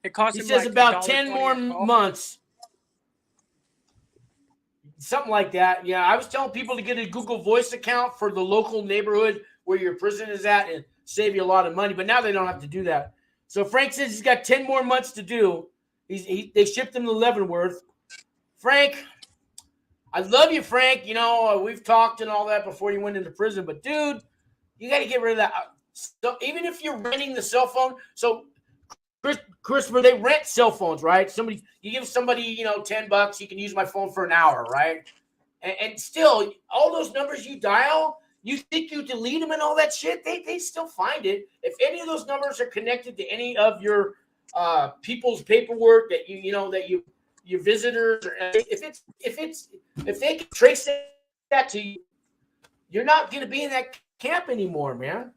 Speaker 6: It cost.
Speaker 1: He
Speaker 6: him
Speaker 1: says
Speaker 6: like
Speaker 1: about 10 more months. something like that. Yeah, I was telling people to get a Google Voice account for the local neighborhood where your prison is at and save you a lot of money. But now they don't have to do that. So Frank says he's got 10 more months to do. They shipped him to Leavenworth. Frank, I love you, Frank. You know, we've talked and all that before you went into prison. But, dude, you got to get rid of that. So even if you're renting the cell phone, so Christopher, they rent cell phones, right? You give somebody, $10, you can use my phone for an hour, right? And still, all those numbers you dial, you think you delete them and all that shit, they still find it. If any of those numbers are connected to any of your people's paperwork that your visitors, or if they can trace that to you, you're not going to be in that camp anymore, man.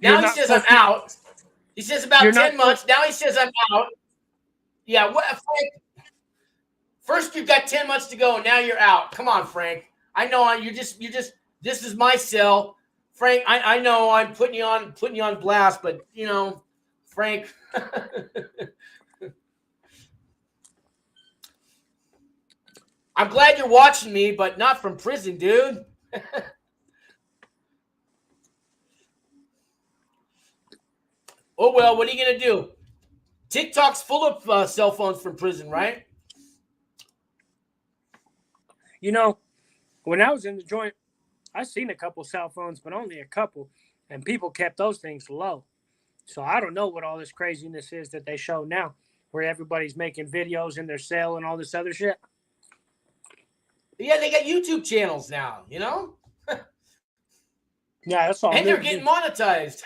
Speaker 1: Now he says I'm out. He says about 10 months. Now he says I'm out. Yeah, what, Frank? First you've got 10 months to go, and now you're out. Come on, Frank. I know you're just. This is my cell, Frank. I know I'm putting you on blast, but Frank. I'm glad you're watching me, but not from prison, dude. Oh, well, what are you going to do? TikTok's full of cell phones from prison, right?
Speaker 6: When I was in the joint, I seen a couple cell phones, but only a couple, and people kept those things low. So I don't know what all this craziness is that they show now, where everybody's making videos in their cell and all this other shit.
Speaker 1: Yeah, they got YouTube channels now,
Speaker 6: Yeah, that's all.
Speaker 1: And they're getting monetized.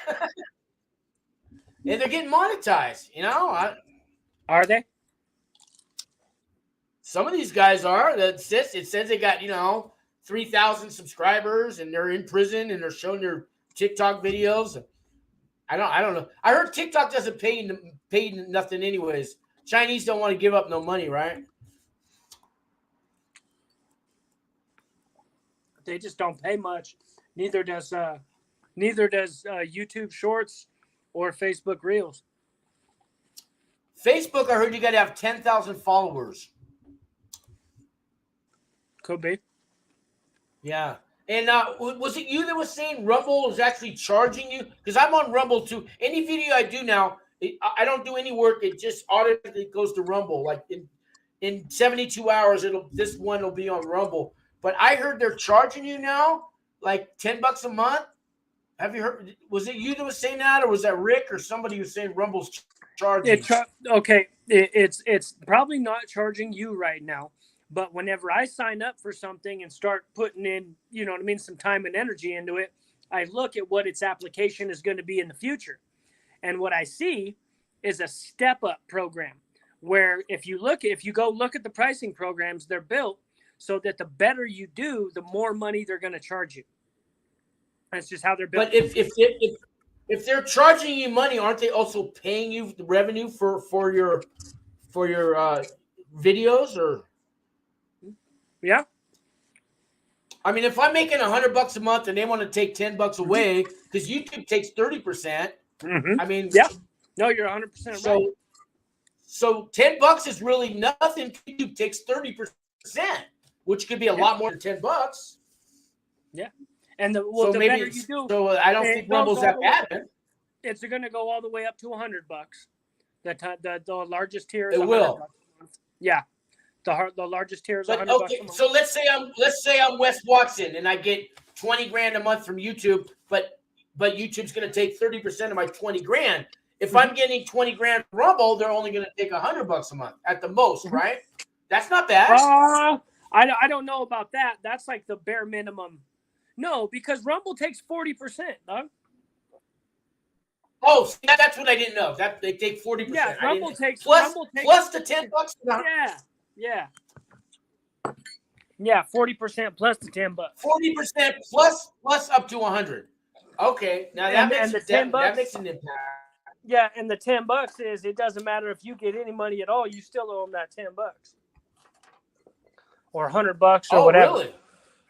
Speaker 1: And they're getting monetized,
Speaker 6: Are they?
Speaker 1: Some of these guys are. It says they got, 3,000 subscribers and they're in prison and they're showing their TikTok videos. I don't know. I heard TikTok doesn't pay nothing anyways. Chinese don't want to give up no money, right?
Speaker 6: They just don't pay much. Neither does YouTube Shorts or Facebook Reels.
Speaker 1: Facebook, I heard you got to have 10,000 followers.
Speaker 6: Could be.
Speaker 1: Yeah. And was it you that was saying Rumble is actually charging you? Because I'm on Rumble too. Any video I do now, I don't do any work. It just automatically goes to Rumble. Like in 72 hours, this one will be on Rumble. But I heard they're charging you now, like $10 a month. Have you heard? Was it you that was saying that, or was that Rick or somebody who was saying Rumble's charging?
Speaker 6: It's probably not charging you right now, but whenever I sign up for something and start putting in, some time and energy into it, I look at what its application is going to be in the future, and what I see is a step-up program where if you go look at the pricing programs, they're built so that the better you do, the more money they're going to charge you. That's just how they're built.
Speaker 1: But if they're charging you money, aren't they also paying you the revenue for your videos? Or
Speaker 6: yeah,
Speaker 1: I mean, if I'm making $100 a month and they want to take $10 away because YouTube takes 30%.
Speaker 6: Mm-hmm.
Speaker 1: I mean,
Speaker 6: yeah, no, you're 100% right.
Speaker 1: So $10 is really nothing. YouTube takes 30%, which could be a lot more than $10.
Speaker 6: Yeah. And the better you do,
Speaker 1: so I don't think Rumble's that bad.
Speaker 6: It's going to go all the way up to $100. The largest tier is
Speaker 1: it will.
Speaker 6: Yeah, the largest tier is $100.
Speaker 1: Okay, so let's say I'm Wes Watson and I get $20,000 a month from YouTube, but YouTube's going to take 30% of my $20,000. If I'm getting $20,000 from Rumble, they're only going to take $100 a month at the most, right? That's not bad.
Speaker 6: I don't know about that. That's like the bare minimum. No, because Rumble takes 40%, dog.
Speaker 1: Oh, that's what I didn't know. That they take 40%.
Speaker 6: Yeah, Rumble takes
Speaker 1: plus the $10.
Speaker 6: Yeah. Yeah, 40% plus the $10.
Speaker 1: 40% plus up to 100. Okay, now that makes an impact.
Speaker 6: Yeah, and the $10 is it doesn't matter if you get any money at all, you still owe them that $10 or $100 or whatever.
Speaker 1: Really?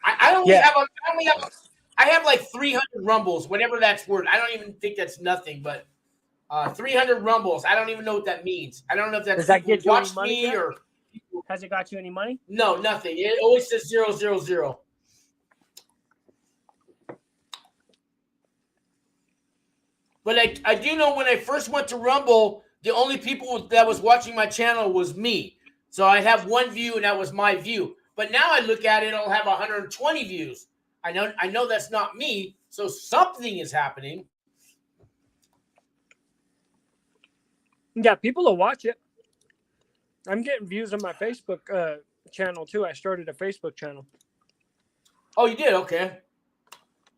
Speaker 1: I have like 300 Rumbles, whatever that's worth. I don't even think that's nothing, but 300 Rumbles. I don't even know what that means. I don't know if that's
Speaker 6: Does that get you
Speaker 1: watch
Speaker 6: money
Speaker 1: me or
Speaker 6: Has it got you any money?
Speaker 1: No, nothing. It always says 000. But I do know when I first went to Rumble, the only people that was watching my channel was me. So I'd have one view, and that was my view. But now I look at it, it'll have 120 views. I know that's not me, so something is happening.
Speaker 6: Yeah, people will watch it. I'm getting views on my Facebook channel too. I started a Facebook channel.
Speaker 1: Oh, you did? Okay.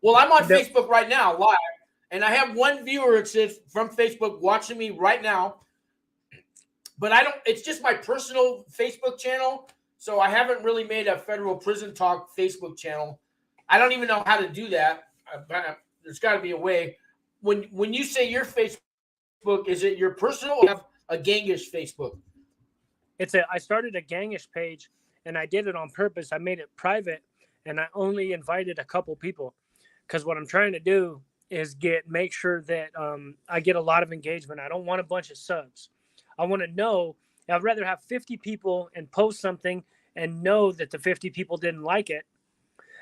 Speaker 1: Well, I'm on
Speaker 6: Yep.
Speaker 1: Facebook right now, live. And I have one viewer, it says, from Facebook watching me right now. But it's just my personal Facebook channel. So I haven't really made a Federal Prison Talk Facebook channel. I don't even know how to do that. There's got to be a way. When you say your Facebook, is it your personal or you have a gangish Facebook?
Speaker 6: I started a gangish page, and I did it on purpose. I made it private, and I only invited a couple people, because what I'm trying to do is make sure that I get a lot of engagement. I don't want a bunch of subs. I want to know. I'd rather have 50 people and post something and know that the 50 people didn't like it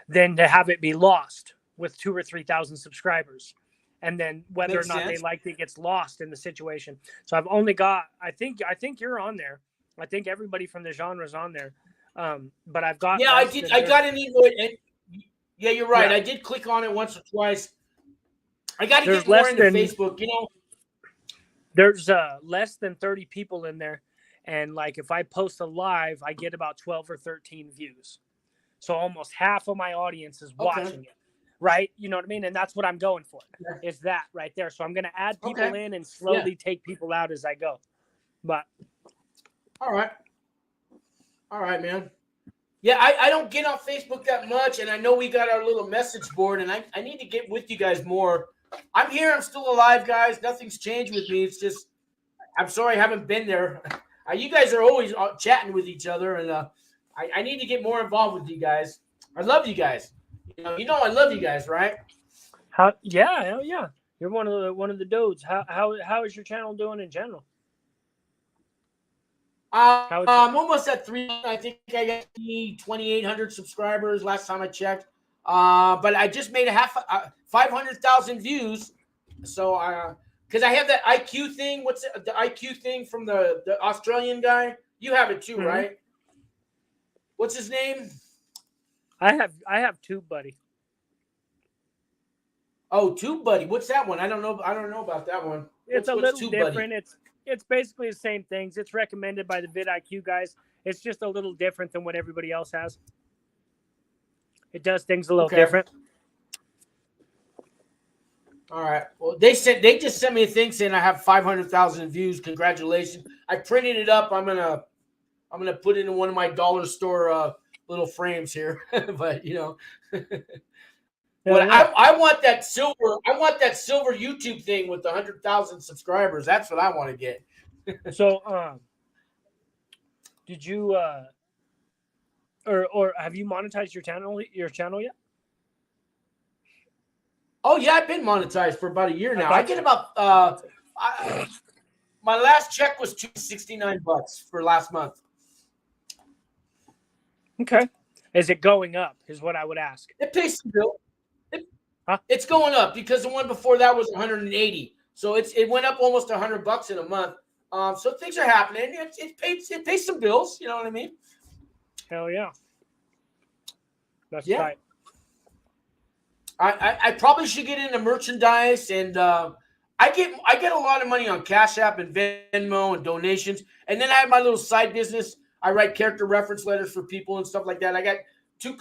Speaker 6: than to have it be lost with 2,000 or 3,000 subscribers. And then whether
Speaker 1: Makes
Speaker 6: or not
Speaker 1: sense.
Speaker 6: they liked it gets lost in the situation. So I've only got, I think you're on there. I think everybody from the genre is on there. But I've got.
Speaker 1: Yeah, I did. I got an email. Yeah, you're right.
Speaker 6: Yeah.
Speaker 1: I did click on it once or twice. I got to
Speaker 6: There's
Speaker 1: get more
Speaker 6: less
Speaker 1: into
Speaker 6: than-
Speaker 1: Facebook.
Speaker 6: There's less than 30 people in there. And like if I post a live, I get about 12 or 13 views. So almost half of my audience is watching it. Right? You know what I mean? And that's what I'm going for.
Speaker 1: Yeah.
Speaker 6: Is that right there. So I'm going to add people
Speaker 1: Okay.
Speaker 6: in and slowly take people out as I go. But
Speaker 1: All right, man. Yeah, I don't get on Facebook that much, and I know we got our little message board, and I need to get with you guys more. I'm here. I'm still alive, guys. Nothing's changed with me. It's just I'm sorry I haven't been there. You guys are always chatting with each other, and I need to get more involved with you guys. I love you guys. You know I love you guys, right?
Speaker 6: hell yeah. You're one of the dudes. How is your channel doing in general?
Speaker 1: I'm almost at 3. I think I got 2,800 subscribers last time I checked. But I just made 500,000 views. So, because I have that IQ thing. What's the IQ thing from the Australian guy? You have it too,
Speaker 6: Mhm.
Speaker 1: right? What's his name?
Speaker 6: I have two, buddy.
Speaker 1: Oh, TubeBuddy. What's that one? I don't know about that one.
Speaker 6: It's a
Speaker 1: What's
Speaker 6: little
Speaker 1: TubeBuddy?
Speaker 6: different. It's basically the same things. It's recommended by the vidIQ guys. It's just a little different than what everybody else has. It does things a little different.
Speaker 1: All right. Well, they just sent me a thing saying I have 500,000 views. Congratulations! I printed it up. I'm gonna put it in one of my dollar store little frames here. But But I want that silver. I want that silver YouTube thing with 100,000 subscribers. That's what I want to get.
Speaker 6: So, did you or have you monetized your channel yet?
Speaker 1: Oh yeah, I've been monetized for about a year now. I get about my last check was $269 for last month.
Speaker 6: Okay. Is it going up? Is what I would ask.
Speaker 1: It pays some bill. It's going up because the one before that was 180. So it went up almost $100 in a month. So things are happening. It pays some bills. You know what I mean?
Speaker 6: Hell yeah. That's
Speaker 1: Yeah.
Speaker 6: right.
Speaker 1: I probably should get into merchandise, and I get a lot of money on Cash App and Venmo and donations, and then I have my little side business. I write character reference letters for people and stuff like that. I got two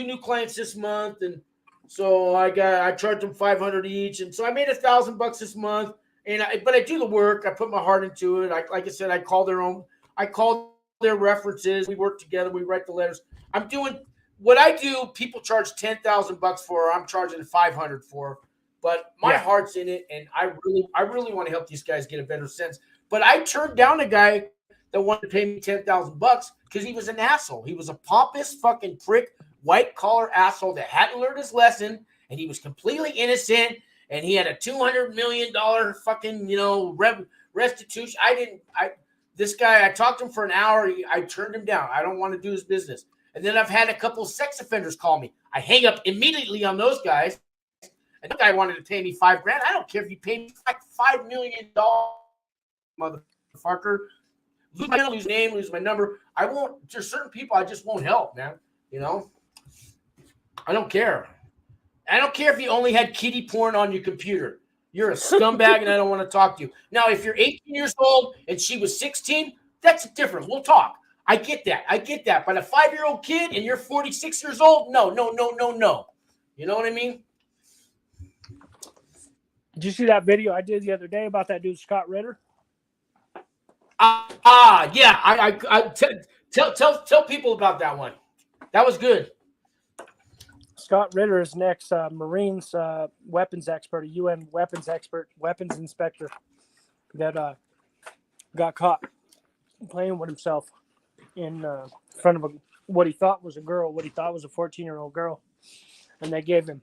Speaker 1: new clients this month, and so I charged them $500 each, and so I made $1,000 this month. But I do the work. I put my heart into it. Like I said, I call their references. We work together. We write the letters. I'm doing what I do. People charge $10,000 for. I'm charging $500 for. But my heart's in it, and I really want to help these guys get a better sense. But I turned down a guy that wanted to pay me $10,000 because he was an asshole. He was a pompous fucking prick, white collar asshole that hadn't learned his lesson, and he was completely innocent. And he had a $200 million fucking restitution. this guy, I talked to him for an hour. I turned him down. I don't want to do his business. And then I've had a couple of sex offenders call me. I hang up immediately on those guys. And that guy wanted to pay me $5,000. I don't care if you pay me like $5 million, motherfucker. Lose my name, lose my number. I won't. There's certain people I just won't help, man. You know, I don't care. I don't care if you only had kiddie porn on your computer. You're a scumbag, and I don't want to talk to you. Now, if you're 18 years old and she was 16, that's different. We'll talk. I get that. But a 5-year-old kid and you're 46 years old, no. You know what I mean?
Speaker 6: Did you see that video I did the other day about that dude Scott Ritter?
Speaker 1: Yeah. I tell people about that one. That was good.
Speaker 6: Scott Ritter is next Marines weapons expert, a UN weapons inspector that got caught playing with himself in front of what he thought was a 14-year-old girl, and they gave him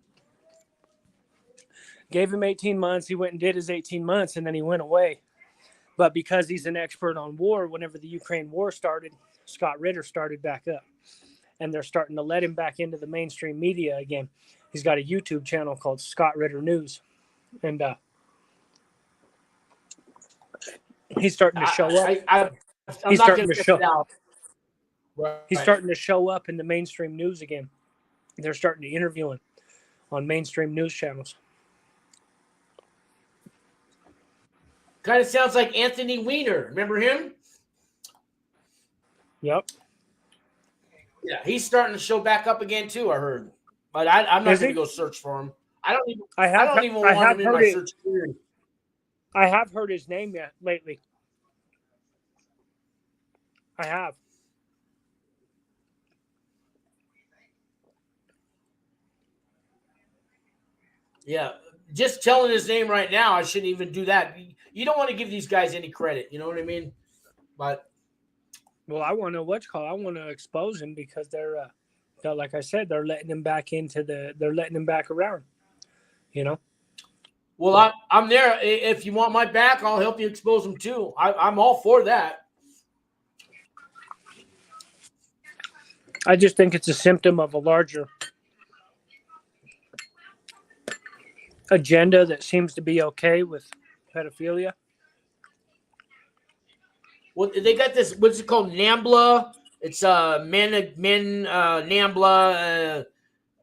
Speaker 6: 18 months. He went and did his 18 months, and then he went away. But because he's an expert on war, whenever the Ukraine war started, Scott Ritter started back up. And they're starting to let him back into the mainstream media again. He's got a YouTube channel called Scott Ritter News. And he's starting to show up. He's starting to show up in the mainstream news again. They're starting to interview him on mainstream news channels.
Speaker 1: Kind of sounds like Anthony Weiner. Remember him?
Speaker 6: Yep.
Speaker 1: Yeah, he's starting to show back up again too. I heard, but I'm not going to go search for him. I don't even want him in my search query.
Speaker 6: I have heard his name yet lately. I have.
Speaker 1: Yeah, just telling his name right now, I shouldn't even do that. You don't want to give these guys any credit. You know what I mean? But.
Speaker 6: Well, I want to know what's called. I want to expose him because they're like I said, they're letting him back they're letting him back around, you know?
Speaker 1: Well, I'm there. If you want my back, I'll help you expose him too. I'm all for that.
Speaker 6: I just think it's a symptom of a larger agenda that seems to be okay with pedophilia.
Speaker 1: Well, they got this. What's it called? NAMBLA. It's NAMBLA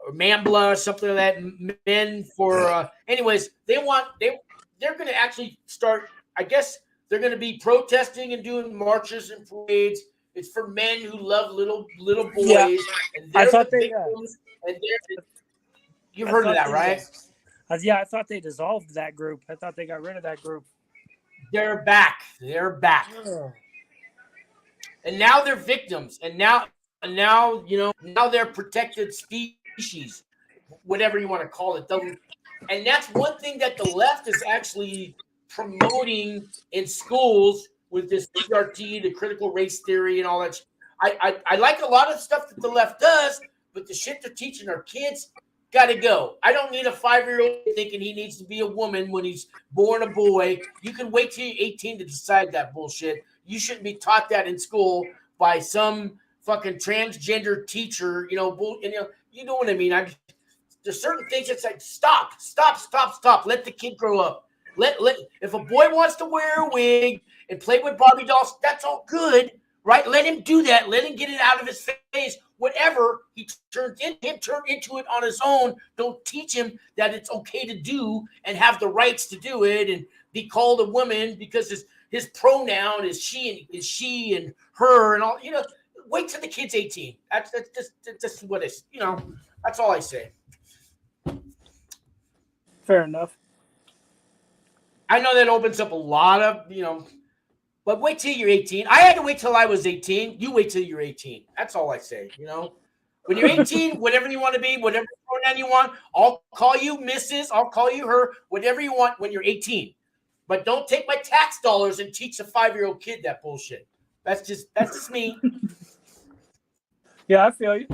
Speaker 1: or MAMBLA, something like that. Men for. Anyways, they're going to actually start. I guess they're going to be protesting and doing marches and parades. It's for men who love little boys.
Speaker 6: Yeah.
Speaker 1: And they're the victims. And you've heard of that, right?
Speaker 6: Yeah, I thought they dissolved that group. I thought they got rid of that group.
Speaker 1: They're back.
Speaker 6: Oh.
Speaker 1: And now they're victims. And now now they're protected species, whatever you want to call it. And that's one thing that the left is actually promoting in schools with this CRT, the critical race theory and all that. I like a lot of stuff that the left does, but the shit they're teaching our kids got to go. I don't need a 5-year-old thinking he needs to be a woman when he's born a boy. You can wait till you're 18 to decide that bullshit. You shouldn't be taught that in school by some fucking transgender teacher. You know what I mean. There's certain things that's like stop. Let the kid grow up. Let if a boy wants to wear a wig and play with Barbie dolls, that's all good, right? Let him do that. Let him get it out of his face. Whatever he turn into it on his own. Don't teach him that it's okay to do and have the rights to do it and be called a woman because his pronoun is she and her and all. Wait till the kid's 18. That's just what it's. That's all I say.
Speaker 6: Fair enough.
Speaker 1: I know that opens up a lot of but wait till you're 18. I had to wait till I was 18. You wait till you're 18. That's all I say. When you're 18, whatever you want to be, whatever pronoun you want, I'll call you Mrs. I'll call you her, whatever you want when you're 18. But don't take my tax dollars and teach a 5-year-old kid that bullshit. That's just me.
Speaker 6: Yeah, I feel you.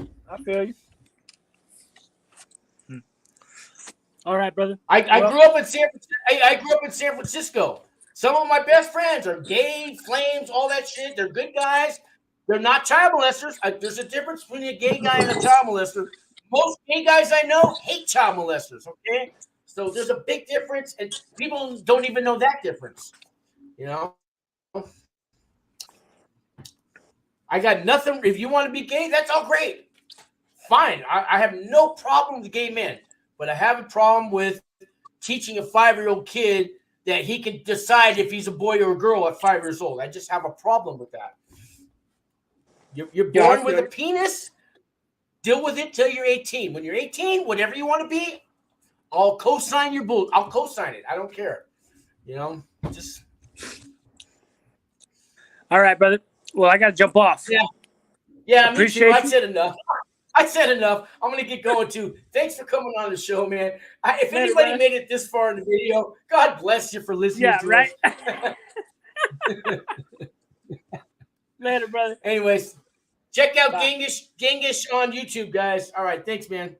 Speaker 6: All right, brother.
Speaker 1: I grew up in San Francisco. Some of my best friends are gay, flames, all that shit. They're good guys. They're not child molesters. There's a difference between a gay guy and a child molester. Most gay guys I know hate child molesters, okay? So there's a big difference, and people don't even know that difference. You know? I got nothing. If you want to be gay, that's all great. Fine. I have no problem with gay men, but I have a problem with teaching a 5-year-old kid that he can decide if he's a boy or a girl at 5 years old. I just have a problem with that. You're born with a penis. Deal with it till you're 18. When you're 18, whatever you want to be, I'll co-sign your bull. I'll co-sign it. I don't care. You know, just.
Speaker 6: All right, brother. Well, I got to jump off.
Speaker 1: Yeah, me too. I
Speaker 6: you.
Speaker 1: said enough. I'm going to get going too. Thanks for coming on the show, man. If
Speaker 6: Later,
Speaker 1: anybody
Speaker 6: brother.
Speaker 1: made it this far in the video, God bless you for listening
Speaker 6: Yeah,
Speaker 1: to
Speaker 6: right.
Speaker 1: us.
Speaker 6: Later, brother.
Speaker 1: Anyways, check out
Speaker 6: Bye.
Speaker 1: Genghis on YouTube, guys. All right. Thanks, man.